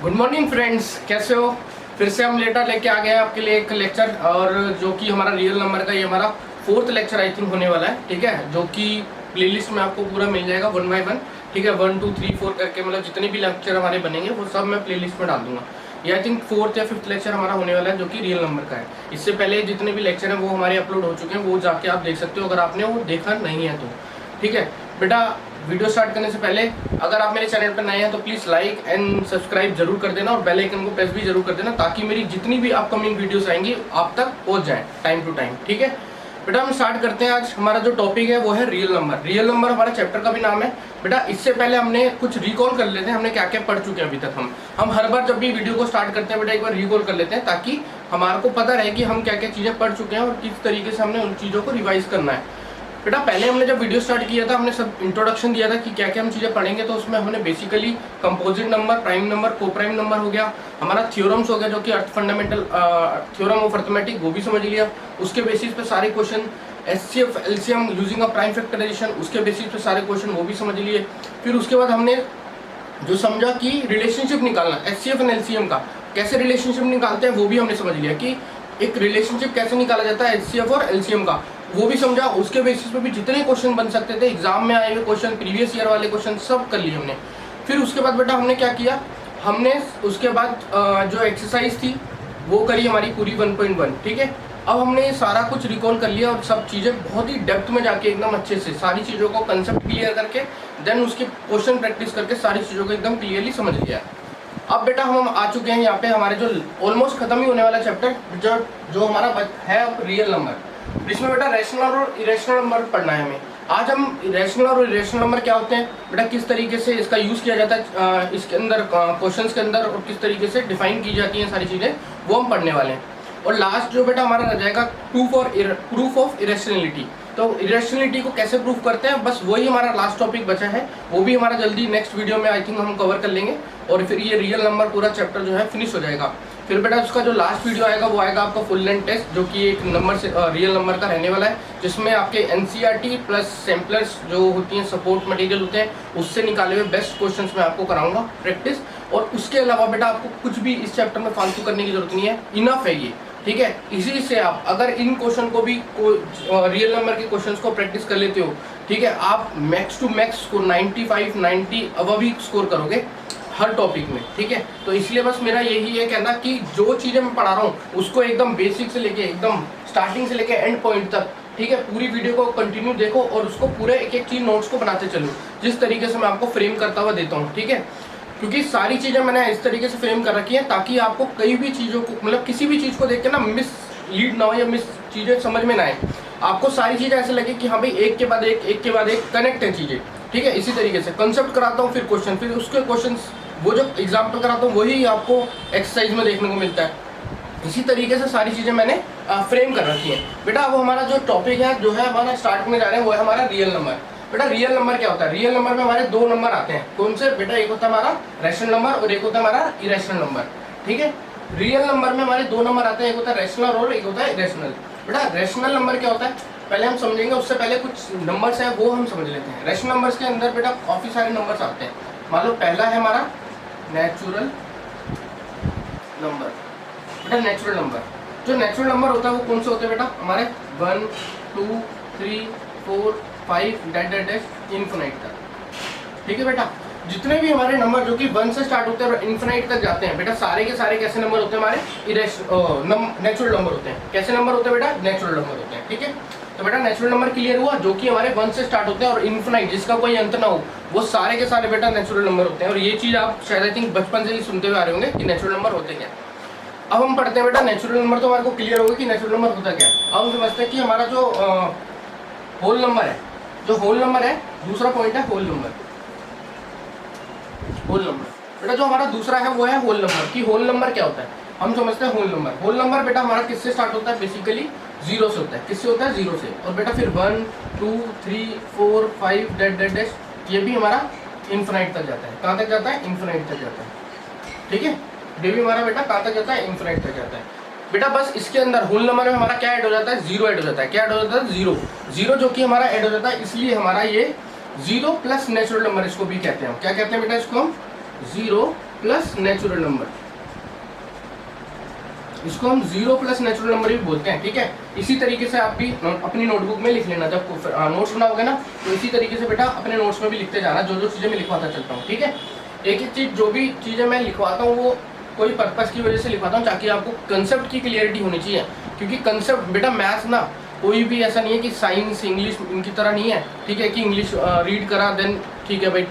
Good morning friends, कैसे हो। फिर से हम लेटर लेके आ गए हैं आपके लिए एक लेक्चर, और जो कि हमारा रियल नंबर का ये हमारा 4th लेक्चर आई थिंक होने वाला है। ठीक है, जो कि प्लेलिस्ट में आपको पूरा मिल जाएगा 1 बाय 1। ठीक है, 1 2 3 4 करके, मतलब जितने भी लेक्चर हमारे बनेंगे वो सब मैं प्लेलिस्ट में डाल दूंगा। ये आई थिंक 4th या 5th लेक्चर हमारा होने वाला है, जो कि रियल नंबर का है। इससे पहले जितने भी लेक्चर हैं वो हमारे अपलोड हो चुके हैं, वो जाके आप देख सकते हो अगर आपने वो देखा नहीं है तो। ठीक है बेटा, वीडियो स्टार्ट करने से पहले अगर आप मेरे चैनल पर नए हैं तो प्लीज़ लाइक एंड सब्सक्राइब जरूर कर देना, और बेल आइकन को प्रेस भी जरूर कर देना, ताकि मेरी जितनी भी अपकमिंग वीडियोस आएंगी आप तक पहुंच जाए टाइम टू टाइम। ठीक है बेटा, हम स्टार्ट करते हैं। आज हमारा जो टॉपिक है वो है रियल नंबर। रियल नंबर हमारा चैप्टर का भी नाम है। बेटा इससे पहले हमने कुछ रिकॉल कर लेते हैं, हमने क्या क्या पढ़ चुके हैं अभी तक। हम हर बार जब भी वीडियो को स्टार्ट करते हैं बेटा एक बार रिकॉल कर लेते हैं, ताकि हमारे को पता रहे कि हम क्या क्या चीज़ें पढ़ चुके हैं और किस तरीके से हमने उन चीज़ों को रिवाइज करना है। बेटा पहले हमने जब वीडियो स्टार्ट किया था, हमने सब इंट्रोडक्शन दिया था कि क्या क्या हम चीज़ें पढ़ेंगे। तो उसमें हमने basically composite number, prime number, co prime number हो गया, हमारा थ्योरम्स हो गया, जो कि अर्थ फंडामेंटल थ्योरम ऑफ अर्थमेटिक, वो भी समझ लिया। उसके बेसिस पे सारे question, HCF LCM using a prime factorisation, उसके बेसिस पे सारे क्वेश्चन वो भी समझ लिए। फिर उसके बाद हमने जो समझा कि रिलेशनशिप निकालना एचसीएफ एंड एलसीएम का, कैसे रिलेशनशिप निकालते हैं वो भी हमने समझ लिया, कि एक रिलेशनशिप कैसे निकाला जाता है एचसीएफ और एलसीएम का, वो भी समझा। उसके बेसिस पे भी जितने क्वेश्चन बन सकते थे एग्जाम में आए हुए क्वेश्चन, प्रीवियस ईयर वाले क्वेश्चन सब कर लिए हमने। फिर उसके बाद बेटा हमने क्या किया, हमने उसके बाद जो एक्सरसाइज थी वो करी हमारी पूरी 1.1। ठीक है, अब हमने सारा कुछ रिकॉल कर लिया और सब चीज़ें बहुत ही डेप्थ में जाके एकदम अच्छे से सारी चीज़ों को कंसेप्ट क्लियर करके देन उसके क्वेश्चन प्रैक्टिस करके सारी चीज़ों को एकदम क्लियरली समझ लिया। अब बेटा हम आ चुके हैं यहाँ पे हमारे जो ऑलमोस्ट खत्म ही होने वाला चैप्टर, जो हमारा है अब रियल नंबर। इसमें बेटा रैशनल और इरेशनल नंबर पढ़ना है हमें। आज हम रैशनल और इरेशनल नंबर क्या होते हैं बेटा, किस तरीके से इसका यूज़ किया जाता है इसके अंदर क्वेश्चंस के अंदर, और किस तरीके से डिफाइन की जाती हैं सारी चीज़ें, वो हम पढ़ने वाले हैं। और लास्ट जो बेटा हमारा रह जाएगा प्रूफ ऑफ इरेशनलिटी। तो इरेशनलिटी को कैसे प्रूफ करते हैं, बस वही हमारा लास्ट टॉपिक बचा है। वो भी हमारा जल्दी नेक्स्ट वीडियो में आई थिंक हम कवर कर लेंगे, और फिर ये रियल नंबर पूरा चैप्टर जो है फिनिश हो जाएगा। फिर बेटा उसका जो लास्ट वीडियो आएगा वो आएगा आपका फुल लेंथ टेस्ट, जो कि एक नंबर से रियल नंबर का रहने वाला है, जिसमें आपके एनसीईआरटी प्लस सैम्पलर्स जो होती हैं, सपोर्ट मटेरियल होते हैं, उससे निकाले हुए बेस्ट क्वेश्चंस मैं आपको कराऊंगा प्रैक्टिस। और उसके अलावा बेटा आपको कुछ भी इस चैप्टर में फालतू करने की जरूरत नहीं है, इनफ है ये। ठीक है, इसी से आप अगर इन क्वेश्चन को भी रियल नंबर के क्वेश्चंस को प्रैक्टिस कर लेते हो, ठीक है, आप max to max score 95 90 above ही स्कोर करोगे हर टॉपिक में। ठीक है, तो इसलिए बस मेरा यही है कहना कि जो चीज़ें मैं पढ़ा रहा हूँ उसको एकदम बेसिक से लेके एकदम स्टार्टिंग से लेके एंड पॉइंट तक, ठीक है, पूरी वीडियो को कंटिन्यू देखो और उसको पूरे एक एक चीज़ नोट्स को बनाते चलो, जिस तरीके से मैं आपको फ्रेम करता हुआ देता हूँ। ठीक है, क्योंकि सारी चीज़ें मैंने इस तरीके से फ्रेम कर रखी है ताकि आपको कई भी चीज़ों को, मतलब किसी भी चीज़ को देख के ना मिस लीड ना हो या मिस चीज़ें समझ में ना आए, आपको सारी चीज़ें ऐसे लगे कि हाँ भाई एक के बाद एक कनेक्ट है चीज़ें। ठीक है, इसी तरीके से कंसेप्ट कराता हूँ, फिर क्वेश्चन, फिर उसके क्वेश्चन वो जो एग्जाम्पल कराता हूँ वही आपको एक्सरसाइज में देखने को मिलता है। इसी तरीके से सारी चीज़ें मैंने फ्रेम कर रखी है। बेटा अब हमारा जो टॉपिक है, जो है हमारा स्टार्ट में जा रहे हैं, वो है हमारा रियल नंबर। बेटा रियल नंबर क्या होता है, रियल नंबर में हमारे दो नंबर आते हैं। कौन से बेटा, एक होता है हमारा रैशनल नंबर और एक होता है हमारा इरेशनल नंबर। ठीक है, रियल नंबर में हमारे दो नंबर आते हैं, एक होता है रैशनल और एक होता है इरेशनल। बेटा रैशनल नंबर क्या होता है पहले हम समझेंगे, उससे पहले कुछ नंबर्स हैं वो हम समझ लेते हैं। रैशनल नंबर्स के अंदर बेटा काफ़ी सारे नंबर्स आते हैं। मान लो पहला है हमारा नेचुरल नंबर। बेटा नेचुरल नंबर, जो नेचुरल नंबर होता है वो कौन से होते हैं बेटा, हमारे 1 2 3 4 5 डैश इन्फिनाइट तक। ठीक है बेटा, जितने भी हमारे नंबर जो कि 1 से स्टार्ट होते हैं और इन्फिनाइट तक जाते हैं, बेटा सारे के सारे कैसे नंबर होते हैं, हमारे नेचुरल नंबर होते हैं। कैसे नंबर होते हैं बेटा, नेचुरल नंबर होते हैं। ठीक है, तो बेटा नेचुरल नंबर क्लियर हुआ, जो कि हमारे 1 से स्टार्ट होते हैं और इन्फिनाइट जिसका कोई अंत ना हो, वो सारे के सारे बेटा नेचुरल नंबर होते हैं। और ये चीज़ आप शायद आई थिंक बचपन से ही सुनते हुए आ रहे होंगे कि नेचुरल नंबर होते क्या। अब हम पढ़ते हैं बेटा नेचुरल नंबर, तो हमारे को क्लियर होगा कि नेचुरल नंबर होता क्या। अब हम समझते हैं कि हमारा जो होल नंबर है, जो होल नंबर है, दूसरा पॉइंट है होल नंबर। होल नंबर बेटा जो हमारा दूसरा है वो है होल नंबर। कि होल नंबर क्या होता है, हम समझते हैं होल नंबर। होल नंबर बेटा हमारा किससे स्टार्ट होता है, बेसिकली 0 से होता है। किससे होता है, 0 से। और बेटा फिर 1 2 3 4 5 डैश, ये भी हमारा इन्फिनाइट तक जाता है। कहाँ तक जाता है, इन्फिनाइट तक जाता है। ठीक है, ये भी हमारा बेटा कहाँ तक जाता है, इन्फिनाइट तक जाता है। बेटा बस इसके अंदर होल नंबर में हमारा क्या ऐड हो जाता है, 0 ऐड हो जाता है। क्या ऐड हो जाता है, 0 जो कि हमारा ऐड हो जाता है, इसलिए हमारा ये 0 प्लस नेचुरल नंबर इसको भी कहते हैं। क्या कहते हैं बेटा इसको हम, 0 प्लस नेचुरल नंबर, इसको हम 0 प्लस नेचुरल नंबर भी बोलते हैं, ठीक है। इसी तरीके से आप भी अपनी नोटबुक में लिख लेना, जब नोट्स बनाओगे ना तो इसी तरीके से बेटा अपने नोट्स में भी लिखते जाना, जो जो चीज़ें मैं लिखवाता चलता हूँ, ठीक है। एक एक चीज़, जो भी चीज़ें मैं लिखवाता हूँ वो कोई पर्पज़ की वजह से लिखवाता हूँ, ताकि आपको कंसेप्ट की क्लियरिटी होनी चाहिए, क्योंकि कंसेप्ट बेटा मैथ्स ना कोई भी ऐसा नहीं है कि साइंस इंग्लिश इनकी तरह नहीं है, ठीक है, कि इंग्लिश रीड करा देन ठीक है भाई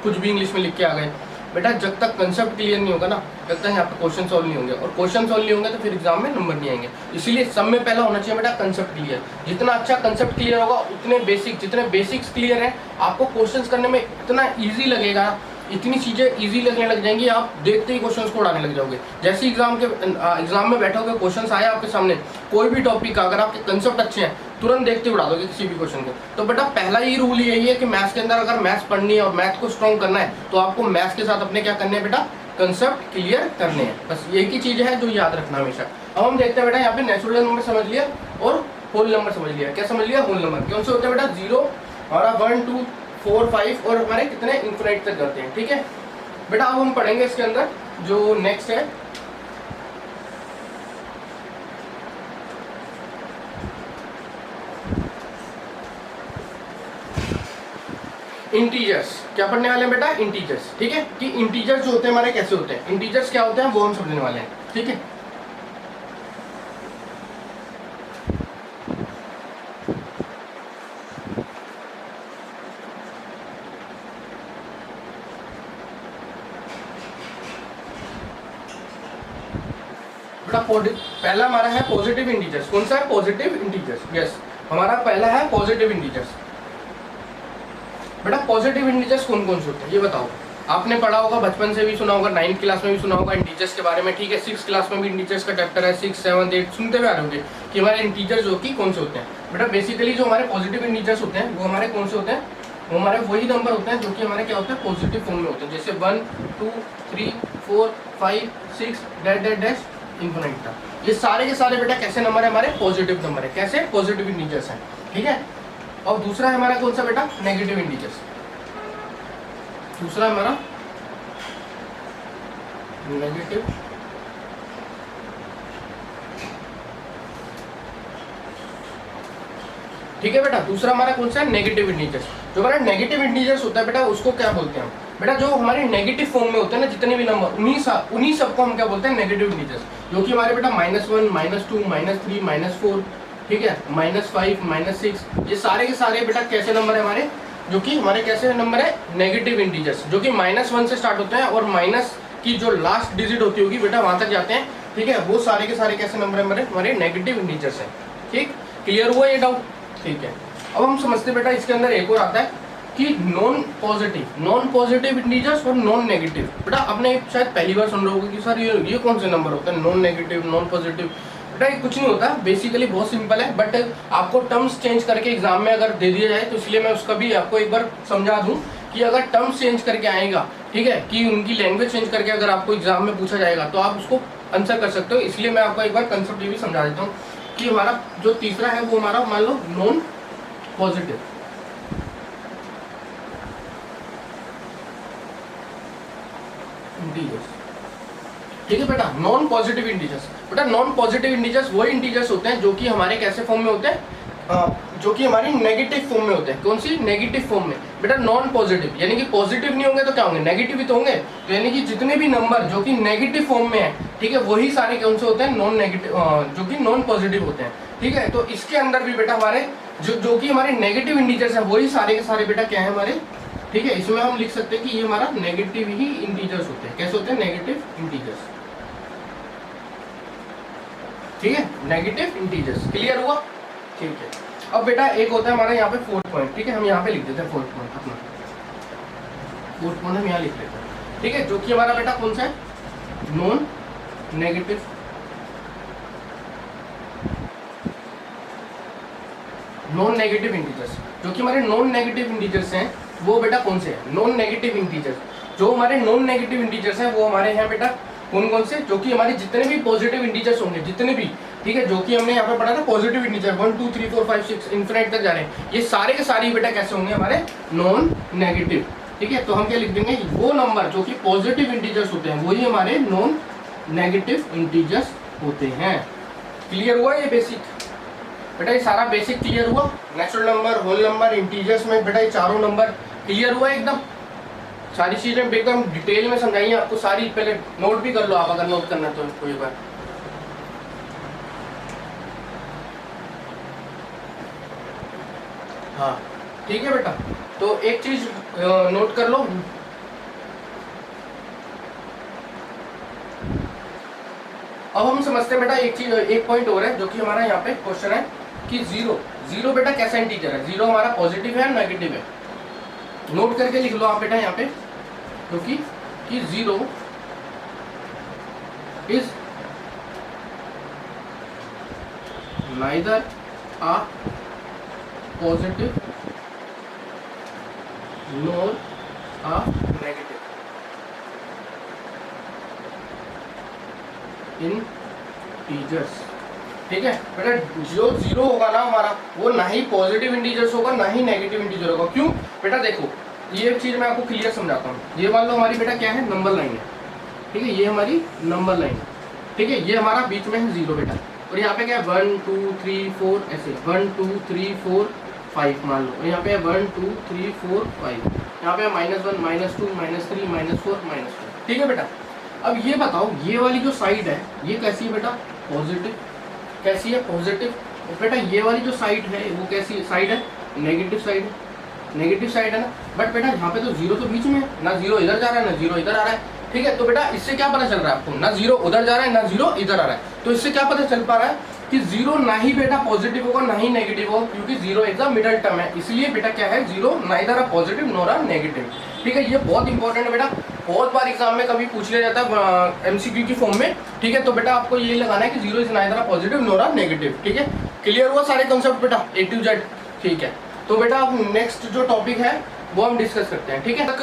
कुछ भी इंग्लिश में लिख के आ गए। बेटा जब तक कंसेप्ट क्लियर नहीं होगा ना, जब तक यहाँ पे क्वेश्चन सॉल्व नहीं होंगे, और क्वेश्चन सॉल्व नहीं होंगे तो फिर एग्जाम में नंबर नहीं आएंगे। इसीलिए सब में पहला होना चाहिए बेटा कंसेप्ट क्लियर। जितना अच्छा कंसेप्ट क्लियर होगा उतने जितने बेसिक्स क्लियर हैं, आपको क्वेश्चंस करने में इतना ईजी लगेगा, इतनी चीज़ें इजी लगने लग जाएंगी, आप देखते ही क्वेश्चंस को उड़ाने लग जाओगे। जैसे एग्जाम में बैठोगे, क्वेश्चंस आए आपके सामने, कोई भी टॉपिक का, अगर आपके कंसेप्ट अच्छे हैं तुरंत देखते उड़ा दोगे किसी भी क्वेश्चन को। तो बेटा पहला ही रूल यही है कि मैथ्स के अंदर अगर मैथ्स पढ़नी है और मैथ को स्ट्रॉन्ग करना है तो आपको मैथ्स के साथ अपने क्या करने हैं बेटा, कंसेप्ट क्लियर करने हैं। बस एक ही चीज़ है जो याद रखना हमेशा। अब हम देखते हैं बेटा यहाँ पे नेचुरल नंबर समझ लिया और होल नंबर समझ लिया। क्या समझ लिया? होल नंबर कौन से होते हैं बेटा? 0 और 1 2 4 5 और हमारे कितने इन्फिनिट तक जाते हैं, ठीक है बेटा। अब हम पढ़ेंगे इसके अंदर जो नेक्स्ट है इंटीजर्स। क्या पढ़ने वाले हैं बेटा? इंटीजर्स, ठीक है, कि इंटीजर्स जो होते हैं हमारे कैसे होते हैं, इंटीजर्स क्या होते हैं वो हम समझने वाले हैं, ठीक है। पहला हमारा है पॉजिटिव इंटीजर्स। कौन सा है? Positive integers. यस, हमारा पहला है पॉजिटिव इंटीजर्स। बेटा पॉजिटिव इंटीजर्स कौन कौन से होते हैं ये बताओ। आपने पढ़ा होगा, बचपन से भी सुना होगा, 9th क्लास में भी सुना होगा इंटीजर्स के बारे में, ठीक है। 6th क्लास में भी इंटीजर्स का चैप्टर है, 6, 7, 8 सुनते हुए आ रहे होंगे कि हमारे इंटीजर्स जो कि कौन से होते हैं। बेटा बेसिकली जो हमारे पॉजिटिव इंटीजर्स होते हैं वो हमारे कौन से होते हैं? वो हमारे वही नंबर होते हैं जो कि हमारे क्या होते हैं, पॉजिटिव फॉर्म में होते हैं, जैसे 1 2 3 4 5 6 डैश डैश डैश इन्फिनिट तक। ये सारे के सारे बेटा कैसे नंबर है? हमारे पॉजिटिव नंबर है। कैसे? पॉजिटिव इंटीजर्स हैं, ठीक है। और दूसरा है हमारा कौन सा बेटा? Negative integers. दूसरा हमारा नेगेटिव ठीक है बेटा। दूसरा हमारा कौन सा है? Negative integers. जो हमारा नेगेटिव इंटीजर्स होता है बेटा उसको क्या बोलते हैं बेटा? जो हमारे नेगेटिव फॉर्म में होते हैं ना जितने भी नंबर, उन्हीं सबको हम क्या बोलते हैं? Negative integers. जो कि हमारे बेटा -1 -2 -3 -4, ठीक है, -5 -6, ये सारे के सारे बेटा कैसे नंबर है हमारे? जो कि हमारे कैसे नंबर है? नेगेटिव इंटीजर्स, जो कि -1 से स्टार्ट होते हैं और माइनस की जो लास्ट डिजिट होती होगी बेटा वहां तक जाते हैं, ठीक है। वो सारे के सारे कैसे नंबर है हमारे? नेगेटिव इंटीजर्स हैं, ठीक। क्लियर हुआ ये डाउट? ठीक है। अब हम समझते बेटा इसके अंदर एक और आता है कि नॉन पॉजिटिव इंटीजर्स और नॉन नेगेटिव। बेटा आपने शायद पहली बार सुन रहे होगे कि सर ये कौन से नंबर होते हैं, नॉन नेगेटिव नॉन पॉजिटिव। बेटा ये कुछ नहीं होता, बेसिकली बहुत सिंपल है, बट आपको टर्म्स चेंज करके एग्जाम में अगर दे दिया जाए तो इसलिए मैं उसका भी आपको एक बार समझा दूं कि अगर टर्म्स चेंज करके आएगा, ठीक है, कि उनकी लैंग्वेज चेंज करके अगर आपको एग्जाम में पूछा जाएगा तो आप उसको आंसर कर सकते हो। इसलिए मैं आपको एक बार कंसेप्ट ये भी समझा देता हूँ कि हमारा जो तीसरा है वो हमारा मान लो नॉन पॉजिटिव, इंटीजर्स, ठीक है बेटा। नॉन पॉजिटिव इंटीजर्स, बेटा नॉन पॉजिटिव इंटीजर्स वही इंटीजर्स होते हैं जो कि हमारे कैसे फॉर्म में होते हैं? जो कि हमारी नेगेटिव फॉर्म में होते हैं। कौन सी? नेगेटिव फॉर्म में। बेटा नॉन पॉजिटिव यानी कि पॉजिटिव नहीं होंगे तो क्या होंगे? नेगेटिव ही तो होंगे। तो यानी कि जितने भी नंबर जो कि नेगेटिव फॉर्म में है, ठीक है, वही सारे कौन से होते हैं? नॉन नेगेटिव, जो कि नॉन पॉजिटिव होते हैं, ठीक है। तो इसके अंदर भी बेटा हमारे जो कि हमारे नेगेटिव इंटीजर्स है वही सारे के सारे बेटा क्या है हमारे, ठीक है। इसमें हम लिख सकते हैं कि ये हमारा नेगेटिव ही इंटीजर्स होते हैं। कैसे होते हैं? नेगेटिव इंटीजर्स, ठीक है, नेगेटिव इंटीजर्स। क्लियर हुआ? ठीक है। अब बेटा एक होता है हमारा यहाँ पे 4th पॉइंट, ठीक है, हम यहाँ पे लिख देते हैं 4th पॉइंट, अपना 4th पॉइंट हम यहाँ लिख लेते हैं, ठीक है, जो कि हमारा बेटा कौन सा है? Non negative integers. जो कि हमारे नॉन नेगेटिव इंटीजर्स हैं वो बेटा कौन से हैं? Non negative integers. जो हमारे नॉन नेगेटिव इंटीजर्स हैं वो हमारे हैं बेटा कौन कौन से? जो कि हमारे जितने भी पॉजिटिव इंटीजर्स होंगे, जितने भी, ठीक है, जो कि हमने यहाँ पे पढ़ा था पॉजिटिव इंटीजर 1 2 3 4 5 6 इन्फिनिट तक जा रहे हैं, ये सारे के सारे बेटा कैसे होंगे? हमारे नॉन नेगेटिव, ठीक है, तो हम क्या लिख देंगे, वो नंबर जो कि पॉजिटिव इंटीजर्स होते हैं वही हमारे नॉन नेगेटिव इंटीजर्स होते हैं। क्लियर हुआ ये बेसिक? बेटा ये सारा बेसिक क्लियर हुआ, natural number, whole number, integers में बेटा ये चारों नंबर क्लियर हुआ एकदम। सारी चीजें एकदम डिटेल में समझाइए आपको सारी, पहले नोट भी कर लो आप अगर नोट करना तो इसको एक बार। हाँ ठीक है बेटा, तो एक चीज नोट कर लो, अब हम समझते हैं बेटा एक चीज, एक पॉइंट और है जो कि हमारा यहाँ पे क्वेश्चन है कि जीरो बेटा कैसा इंटीजर है, जीरो हमारा पॉजिटिव है नेगेटिव है, नोट करके लिख लो आप बेटा यहाँ पे, क्योंकि कि zero is neither a positive nor a negative integers. ठीक है बेटा, जो जीरो होगा ना हमारा वो ना ही पॉजिटिव इंटीजर्स होगा ना ही नेगेटिव इंटीजर होगा। क्यों बेटा, देखो ये एक चीज मैं आपको क्लियर समझाता हूँ। ये मान लो हमारी बेटा क्या है, नंबर लाइन है, ठीक है, ये हमारी नंबर लाइन है, ठीक है, ये हमारा बीच में है जीरो बेटा, और यहाँ पे क्या है 1 2 3 4 ऐसे 1 2 3 4 5 मान लो, और यहाँ पे है 1 2 3 4 5, यहाँ पे -1 -2 -3 -4 -2। ठीक है बेटा, अब ये बताओ ये वाली जो साइड है ये कैसी है बेटा, पॉजिटिव, कैसी है पॉजिटिव, और बेटा ये वाली जो साइड है वो कैसी साइड है, नेगेटिव साइड है, नेगेटिव साइड है ना। बट बेटा यहाँ पे तो जीरो तो बीच में है ना, जीरो इधर जा रहा है ना जीरो इधर आ रहा है। ठीक है, तो बेटा इससे क्या पता चल रहा है आपको, ना जीरो उधर जा रहा है ना जीरो इधर आ रहा है, तो इससे क्या पता चल पा रहा है कि जीरो ना ही बेटा पॉजिटिव होगा ना ही नेगेटिव होगा, क्योंकि zero is the middle term है, इसलिए बेटा क्या है, zero neither a positive nor a negative. ठीक है, ये बहुत इंपॉर्टेंट है बेटा, बहुत बार एग्जाम में कभी पूछ लिया जाता है एमसीक्यू की फॉर्म में। ठीक है, तो बेटा आपको ये लगाना है कि zero is neither a positive nor a negative. ठीक है, क्लियर हुआ सारे कॉन्सेप्ट बेटा A to Z। ठीक है, तो बेटा अब नेक्स्ट जो टॉपिक है वो हम डिस्कस करते हैं। ठीक है, तक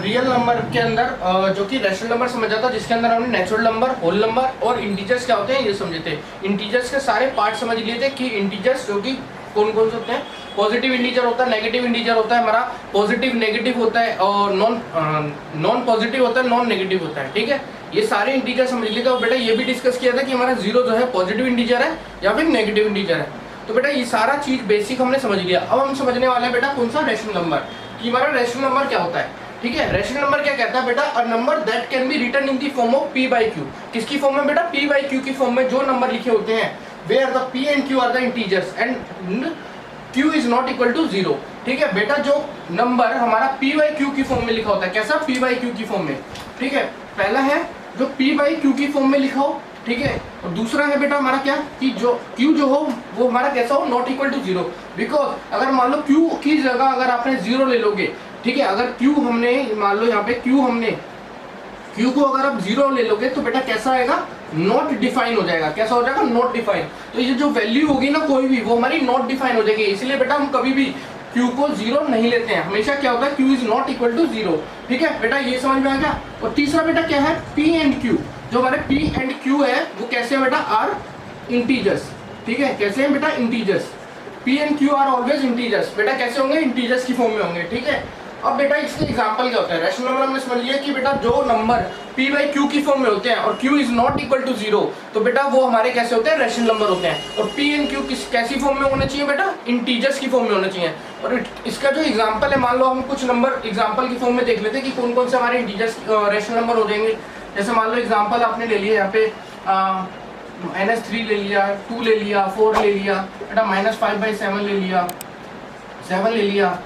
रियल नंबर के अंदर जो कि रैशनल नंबर समझा था, जिसके अंदर हमने नेचुरल नंबर, होल नंबर और इंटीजर्स क्या होते हैं ये समझे थे। इंटीजर्स के सारे पार्ट समझ लिए थे कि इंटीजर्स जो कि कौन कौन से होते हैं, पॉजिटिव इंटीजर होता है, नेगेटिव इंटीजर होता है हमारा, पॉजिटिव नेगेटिव होता है और नॉन पॉजिटिव होता है, नॉन नेगेटिव होता है। ठीक है, ये सारे इंटीजर समझ लिए थे। और बेटा ये भी डिस्कस किया था कि हमारा जीरो जो है पॉजिटिव इंटीजर है या फिर नेगेटिव इंटीजर है। तो बेटा ये सारा चीज बेसिक हमने समझ लिया। अब हम समझने वाले हैं बेटा कौन सा, रैशनल नंबर, कि हमारा रैशनल नंबर क्या होता है। ठीक है, रैशनल नंबर क्या कहता है बेटा, a number that can be written in the form of p/q। किसकी फॉर्म में बेटा, p/q की फॉर्म में जो नंबर लिखे होते हैं, where the p and q are the integers and q is not equal to 0। ठीक है बेटा, जो नंबर हमारा p/q की फॉर्म में लिखा होता है, कैसा, p/q की फॉर्म में। ठीक है, पहला है जो p/q की फॉर्म में लिखा हो, ठीक है, और दूसरा है बेटा हमारा क्या, कि जो q जो हो वो हमारा कैसा हो, नॉट इक्वल टू 0। बिकॉज अगर मान लो q की जगह अगर आपने 0 ले लोगे, ठीक है, अगर q हमने मान लो यहाँ पे q को अगर आप 0 ले लोगे तो बेटा कैसा आएगा, नॉट डिफाइन हो जाएगा। कैसा हो जाएगा, नॉट डिफाइन। तो ये जो वैल्यू होगी ना कोई भी, वो हमारी नॉट डिफाइन हो जाएगी। इसलिए बेटा हम कभी भी q को 0 नहीं लेते हैं, हमेशा क्या होता है, q is not equal to 0। ठीक है बेटा, ये समझ में आ गया। और तीसरा बेटा क्या है, p and q। जो हमारे p and q है वो कैसे है बेटा, आर इंटीजर्स। ठीक है, कैसे हैं बेटा, integers. p and q are always integers. बेटा कैसे होंगे, इंटीजर्स की फॉर्म में होंगे। ठीक है, अब बेटा इसके एग्जांपल क्या होता है, रैशनल नंबर हमने समझ लिया कि बेटा जो नंबर p/q की फॉर्म में होते हैं और q is not equal to 0, तो बेटा वो हमारे कैसे होते हैं, रैशनल नंबर होते हैं। और p and q कैसी फॉर्म में होने चाहिए बेटा, इंटीजर्स की फॉर्म में होने चाहिए। और इसका जो एग्जांपल है, मान लो हम कुछ नंबर एग्जांपल की फॉर्म में देख लेते हैं कि कौन कौन से हमारे इंटीजर्स रैशनल नंबर हो जाएंगे। जैसे मान लो एग्जांपल आपने ले लिया यहाँ पे -3 ले लिया, 2 ले लिया, 4 ले लिया, बेटा -5/7 ले लिया, 7 ले लिया,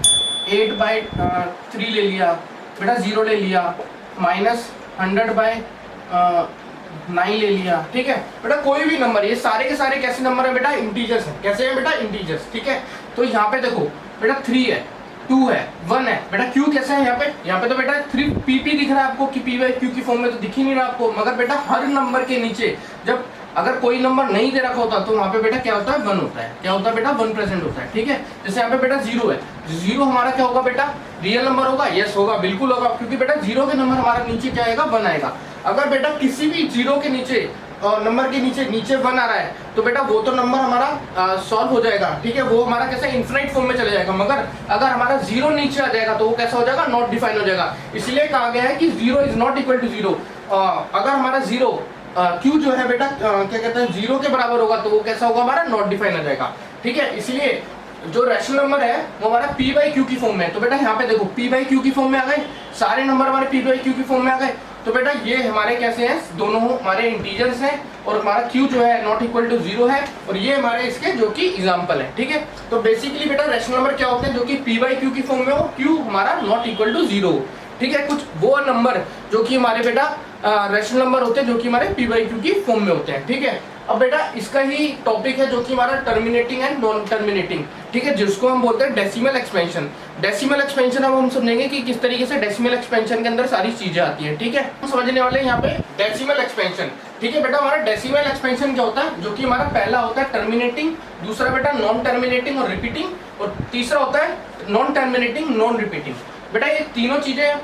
8/3 ले लिया, बेटा 0 ले लिया, -100/9 ले लिया। ठीक है बेटा, कोई भी नंबर, ये सारे के सारे कैसे नंबर है बेटा, इंटीजर्स हैं। कैसे है बेटा, इंटीजर्स। ठीक है, तो यहाँ पे देखो बेटा 3 है, 2 है, 1 है, बेटा q कैसा है यहाँ पे तो बेटा 3 pp दिख रहा है आपको कि p/q की फॉर्म में तो दिख ही नहीं रहा आपको। मगर बेटा हर नंबर के नीचे जब अगर कोई नंबर नहीं दे रखा होता तो वहाँ पे बेटा क्या होता है, 1 होता है। क्या होता है बेटा, 1 प्रेजेंट होता है। ठीक है, जैसे यहाँ पे बेटा 0 है, 0 हमारा क्या होगा बेटा, रियल नंबर होगा, यस होगा, बिल्कुल होगा, क्योंकि बेटा 0 के नंबर हमारा नीचे क्या आएगा, 1 आएगा। अगर बेटा किसी भी 0 के नीचे नंबर के नीचे नीचे 1 आ रहा है तो बेटा वो तो नंबर हमारा सॉल्व हो जाएगा, ठीक है, वो हमारा कैसे इन्फिनिट फॉर्म में चले जाएगा। मगर अगर हमारा 0 नीचे आ जाएगा तो वो कैसा हो जाएगा, नॉट डिफाइन हो जाएगा। इसलिए कहा गया है कि 0 इज नॉट इक्वल टू 0। अगर हमारा 0 क्यू जो है बेटा क्या कहते हैं 0 के बराबर होगा तो वो कैसा होगा, हमारा नॉट डिफाइन हो जाएगा, ठीक है। इसलिए जो रैशनल नंबर है वो हमारा पी बाई क्यू की फॉर्म में है। तो बेटा यहाँ पे देखो पी बाई क्यू की फॉर्म में आ गए, सारे नंबर हमारे पी बाई क्यू की फॉर्म में आ गए। तो बेटा ये हमारे कैसे हैं, दोनों हमारे इंटीजर्स हैं और हमारा क्यू जो है नॉट इक्वल टू 0 है और ये हमारे इसके जो कि एग्जांपल है, ठीक है। तो बेसिकली बेटा रैशनल नंबर क्या होते हैं, जो कि पी बाई क्यू की फॉर्म में हो, क्यू हमारा नॉट इक्वल टू 0, ठीक है। कुछ वो नंबर जो कि हमारे बेटा रैशनल नंबर होते हैं जो कि हमारे पी बाई क्यू की फॉर्म में होते हैं, ठीक है। अब बेटा इसका ही टॉपिक है जो कि हमारा टर्मिनेटिंग एंड नॉन टर्मिनेटिंग, ठीक है, जिसको हम बोलते हैं डेसिमल एक्सपेंशन। डेसिमल एक्सपेंशन अब हम समझेंगे कि किस तरीके से डेसिमल एक्सपेंशन के अंदर सारी चीजें आती हैं, ठीक है। हम समझने वाले हैं यहाँ पे डेसिमल एक्सपेंशन, ठीक है बेटा। हमारा डेसिमल एक्सपेंशन क्या होता है, जो कि हमारा पहला होता है टर्मिनेटिंग, दूसरा बेटा नॉन टर्मिनेटिंग और रिपीटिंग, और तीसरा होता है नॉन टर्मिनेटिंग नॉन रिपीटिंग। बेटा ये तीनों चीजें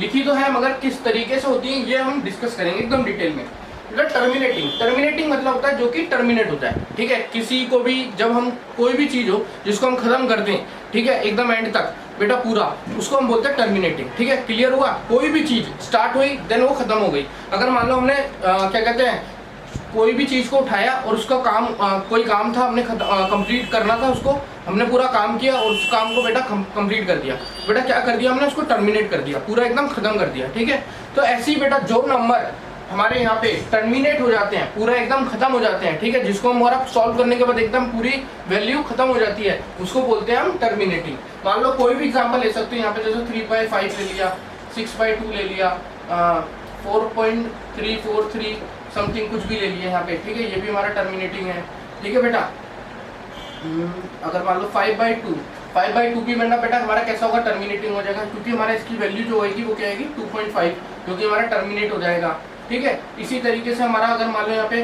लिखी तो है मगर किस तरीके से होती हैं ये हम डिस्कस करेंगे एकदम डिटेल में। टर्मिनेटिंग, टर्मिनेटिंग मतलब होता है जो कि टर्मिनेट होता है, ठीक है। किसी को भी जब हम कोई भी चीज हो जिसको हम खत्म कर दें, ठीक है, एकदम एंड तक बेटा पूरा, उसको हम बोलते हैं टर्मिनेटिंग, ठीक है। क्लियर हुआ, कोई भी चीज स्टार्ट हुई देन वो खत्म हो गई। अगर मान लो हमने क्या कहते हैं कोई भी चीज को उठाया और उसका काम कोई काम था हमने कंप्लीट करना था, उसको हमने पूरा काम किया और उस काम को बेटा कंप्लीट कर दिया, बेटा क्या कर दिया हमने, उसको टर्मिनेट कर दिया, पूरा एकदम खत्म कर दिया, ठीक है। तो ऐसे ही बेटा जो नंबर हमारे यहाँ पे टर्मिनेट हो जाते हैं, पूरा एकदम खत्म हो जाते हैं, ठीक है, जिसको हमारा सॉल्व करने के बाद एकदम पूरी वैल्यू खत्म हो जाती है, उसको बोलते हैं हम टर्मिनेटिंग। मान लो कोई भी एग्जांपल ले सकते हैं यहाँ पे, जैसे 3/5 ले लिया, 6/2 ले लिया, 4.343 समथिंग कुछ भी ले लिया यहाँ पे, ठीक है, ये भी हमारा टर्मिनेटिंग है, ठीक है बेटा। अगर मान लो 5/2 भी बेटा हमारा कैसा होगा, टर्मिनेटिंग हो जाएगा, क्योंकि हमारा इसकी वैल्यू जो होगी वो क्या आएगी 2.5, क्योंकि हमारा टर्मिनेट हो जाएगा, ठीक है। इसी तरीके से हमारा अगर मान लो यहाँ पे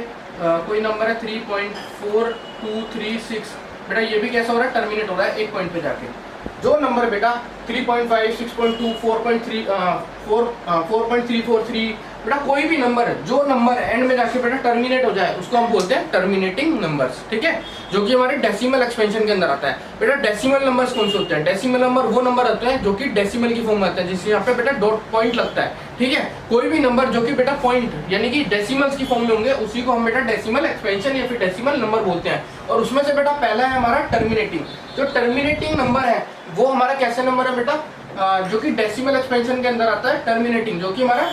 कोई नंबर है 3.4236, बेटा ये भी कैसा हो रहा है, टर्मिनेट हो रहा है एक पॉइंट पे जाके। जो नंबर बेटा 3.5, 6.2, 4.343, बेटा कोई भी नंबर है, जो नंबर एंड में जाके बेटा टर्मिनेट हो जाए उसको हम बोलते हैं टर्मिनेटिंग नंबर्स, ठीक है, जो कि हमारे डेसिमल एक्सपेंशन के अंदर आता है। बेटा डेसिमल नंबर्स कौन से होते हैं, डेसिमल नंबर वो नंबर होते हैं जो कि डेसिमल की फॉर्म में आते हैं, जिससे यहाँ पे बेटा डॉट पॉइंट लगता है, ठीक है। कोई भी नंबर जो कि बेटा पॉइंट यानी कि डेसिमल्स की फॉर्म में होंगे उसी को हम बेटा डेसिमल एक्सपेंशन या फिर डेसिमल नंबर बोलते हैं। और उसमें से बेटा पहला है हमारा टर्मिनेटिंग। जो टर्मिनेटिंग नंबर है वो हमारा कैसे नंबर है बेटा, जो कि डेसिमल एक्सपेंशन के अंदर आता है टर्मिनेटिंग, जो कि हमारा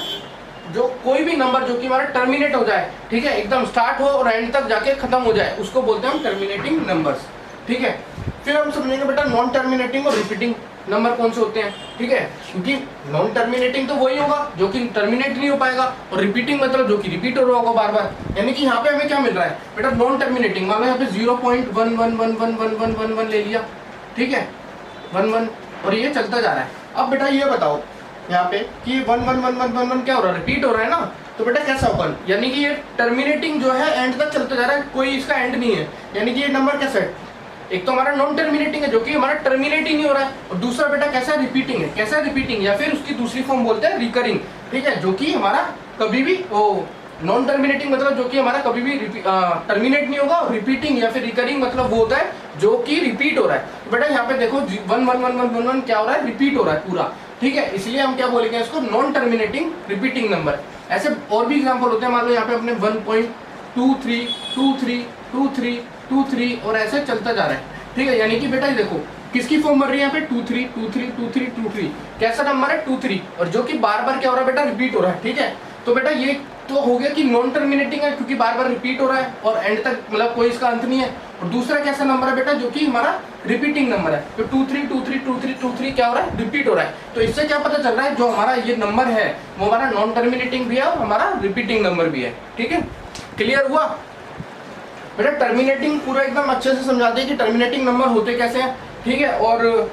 जो कोई भी नंबर जो कि हमारा टर्मिनेट हो जाए, ठीक है, एकदम स्टार्ट हो और एंड तक जाके खत्म हो जाए, उसको बोलते हैं हम टर्मिनेटिंग नंबर्स, ठीक है। फिर हम समझेंगे बेटा नॉन टर्मिनेटिंग और रिपीटिंग नंबर कौन से होते हैं, ठीक है, क्योंकि नॉन टर्मिनेटिंग तो वही होगा जो कि टर्मिनेट नहीं हो पाएगा, और रिपीटिंग मतलब जो कि रिपीट हो रहा होगा बार बार। यानी कि यहाँ पे हमें क्या मिल रहा है बेटा, नॉन टर्मिनेटिंग, मान लो यहाँ पे 0.111111 ले लिया, ठीक है, 11 और ये चलता जा रहा है। अब बेटा ये बताओ यहाँ पे कि 111111 क्या हो रहा है, रिपीट हो रहा है ना, तो बेटा कैसा होगा, यानी कि ये टर्मिनेटिंग जो है एंड तक चलता जा रहा है, कोई इसका एंड नहीं है, यानी कि ये नंबर कैसा है, एक तो हमारा नॉन टर्मिनेटिंग है जो कि हमारा टर्मिनेटिंग नहीं हो रहा है, और दूसरा बेटा कैसा रिपीटिंग है, कैसा रिपीटिंग या फिर उसकी दूसरी फॉर्म बोलते हैं रिकरिंग, ठीक है, जो कि हमारा कभी भी नॉन टर्मिनेटिंग मतलब जो कि हमारा कभी भी टर्मिनेट नहीं होगा, और रिपीटिंग या फिर रिकरिंग मतलब वो होता है जो कि रिपीट हो रहा है। तो बेटा यहाँ पे देखो 111111 क्या हो रहा है, रिपीट हो रहा है पूरा, ठीक है, इसलिए हम क्या बोलेंगे इसको, नॉन टर्मिनेटिंग रिपीटिंग नंबर। ऐसे और भी एग्जांपल होते हैं, मान लो यहाँ पे अपने 1.23232323 और ऐसे चलता जा रहा है, ठीक है, यानी कि बेटा ये देखो किसकी फॉर्म बन रही है यहाँ पे 23232323, कैसा नंबर है 23, और जो कि बार बार क्या हो रहा है बेटा, रिपीट हो रहा है, ठीक है। तो बेटा ये तो हो गया कि नॉन टर्मिनेटिंग है क्योंकि बार बार रिपीट हो रहा है और एंड तक मतलब कोई इसका अंत नहीं है। और दूसरा कैसा नंबर है बेटा, जो कि हमारा रिपीटिंग नंबर है, तो 23232323 क्या हो रहा है, रिपीट हो रहा है। तो इससे क्या पता चल रहा है, जो हमारा ये नंबर है वो हमारा नॉन टर्मिनेटिंग भी है और हमारा रिपीटिंग नंबर भी है, ठीक है। क्लियर हुआ बेटा, टर्मिनेटिंग पूरा एकदम अच्छे से समझाते हैं कि टर्मिनेटिंग नंबर होते कैसे हैं, ठीक है, और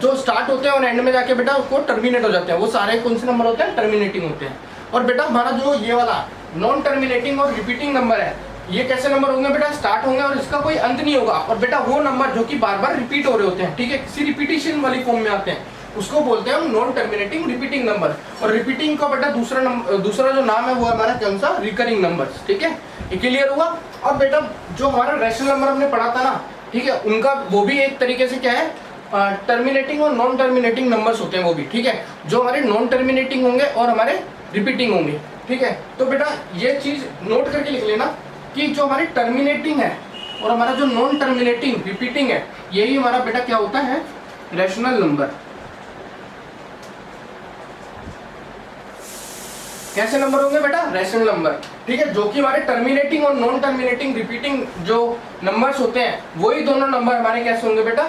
जो स्टार्ट होते हैं और एंड में जाके बेटा उसको टर्मिनेट हो जाते हैं, वो सारे कौन से नंबर होते हैं, टर्मिनेटिंग होते हैं। और बेटा हमारा जो ये वाला नॉन टर्मिनेटिंग और रिपीटिंग नंबर है, ये कैसे नंबर होंगे बेटा, स्टार्ट होंगे और इसका कोई अंत नहीं होगा, और बेटा वो नंबर जो कि बार बार रिपीट हो रहे होते हैं, ठीक है, किसी रिपीटिशन वाली फॉर्म में आते हैं, उसको बोलते हैं हम नॉन टर्मिनेटिंग रिपीटिंग नंबर। और रिपीटिंग का बेटा दूसरा जो नाम है वो हमारा कौन सा, रिकरिंग नंबर्स। ठीक है, ये क्लियर हुआ। अब बेटा जो हमारा रैशनल नंबर हमने पढ़ा था ना, ठीक है, उनका वो भी एक तरीके से क्या है, टर्मिनेटिंग और नॉन टर्मिनेटिंग नंबर्स होते हैं वो भी। ठीक है, जो हमारे नॉन टर्मिनेटिंग होंगे और हमारे रिपीटिंग होंगे। ठीक है, तो बेटा ये चीज नोट करके लिख लेना कि जो हमारी टर्मिनेटिंग है और हमारा जो नॉन टर्मिनेटिंग रिपीटिंग है, यही हमारा बेटा क्या होता है, रैशनल नंबर। कैसे नंबर होंगे बेटा, रैशनल नंबर। ठीक है, जो कि हमारे टर्मिनेटिंग और नॉन टर्मिनेटिंग रिपीटिंग जो नंबर्स होते हैं, वही दोनों नंबर हमारे कैसे होंगे बेटा,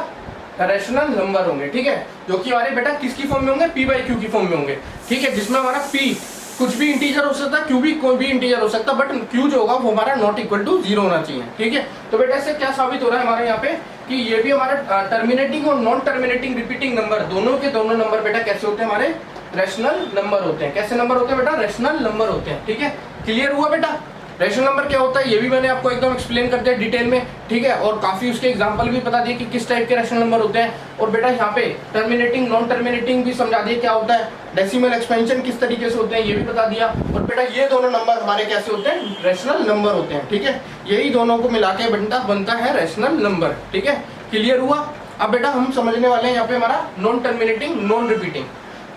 रैशनल नंबर होंगे। ठीक है, जो कि हमारे बेटा किसकी फॉर्म में होंगे, पी बाई क्यू की फॉर्म में होंगे। ठीक है, जिसमें हमारा पी कुछ भी इंटीजर हो सकता है, क्यू भी कोई भी इंटीजर हो सकता है, बट क्यू जो होगा वो हमारा नॉट इक्वल टू 0 होना चाहिए। ठीक है, तो बेटा इससे क्या साबित हो रहा है हमारे यहाँ पे कि ये भी हमारा टर्मिनेटिंग और नॉन टर्मिनेटिंग रिपीटिंग नंबर दोनों के दोनों नंबर बेटा कैसे होते हैं, हमारे रैशनल नंबर होते हैं। कैसे नंबर होते हैं बेटा, रैशनल नंबर होते हैं। ठीक है, क्लियर हुआ बेटा। रैशनल नंबर क्या होता है ये भी मैंने आपको एकदम एक्सप्लेन करते हैं डिटेल में। ठीक है, और काफी उसके एग्जांपल भी बता दिए कि किस टाइप के रैशनल नंबर होते हैं। और बेटा यहाँ पे टर्मिनेटिंग नॉन टर्मिनेटिंग भी समझा दिए क्या होता है, डेसिमल एक्सपेंशन किस तरीके से होते हैं ये भी बता दिया। और बेटा ये दोनों नंबर हमारे कैसे होते हैं, रैशनल नंबर होते हैं। ठीक है, यही दोनों को मिला के बनता है रैशनल नंबर। ठीक है, क्लियर हुआ। अब बेटा हम समझने वाले हैं यहाँ पे हमारा नॉन टर्मिनेटिंग नॉन रिपीटिंग,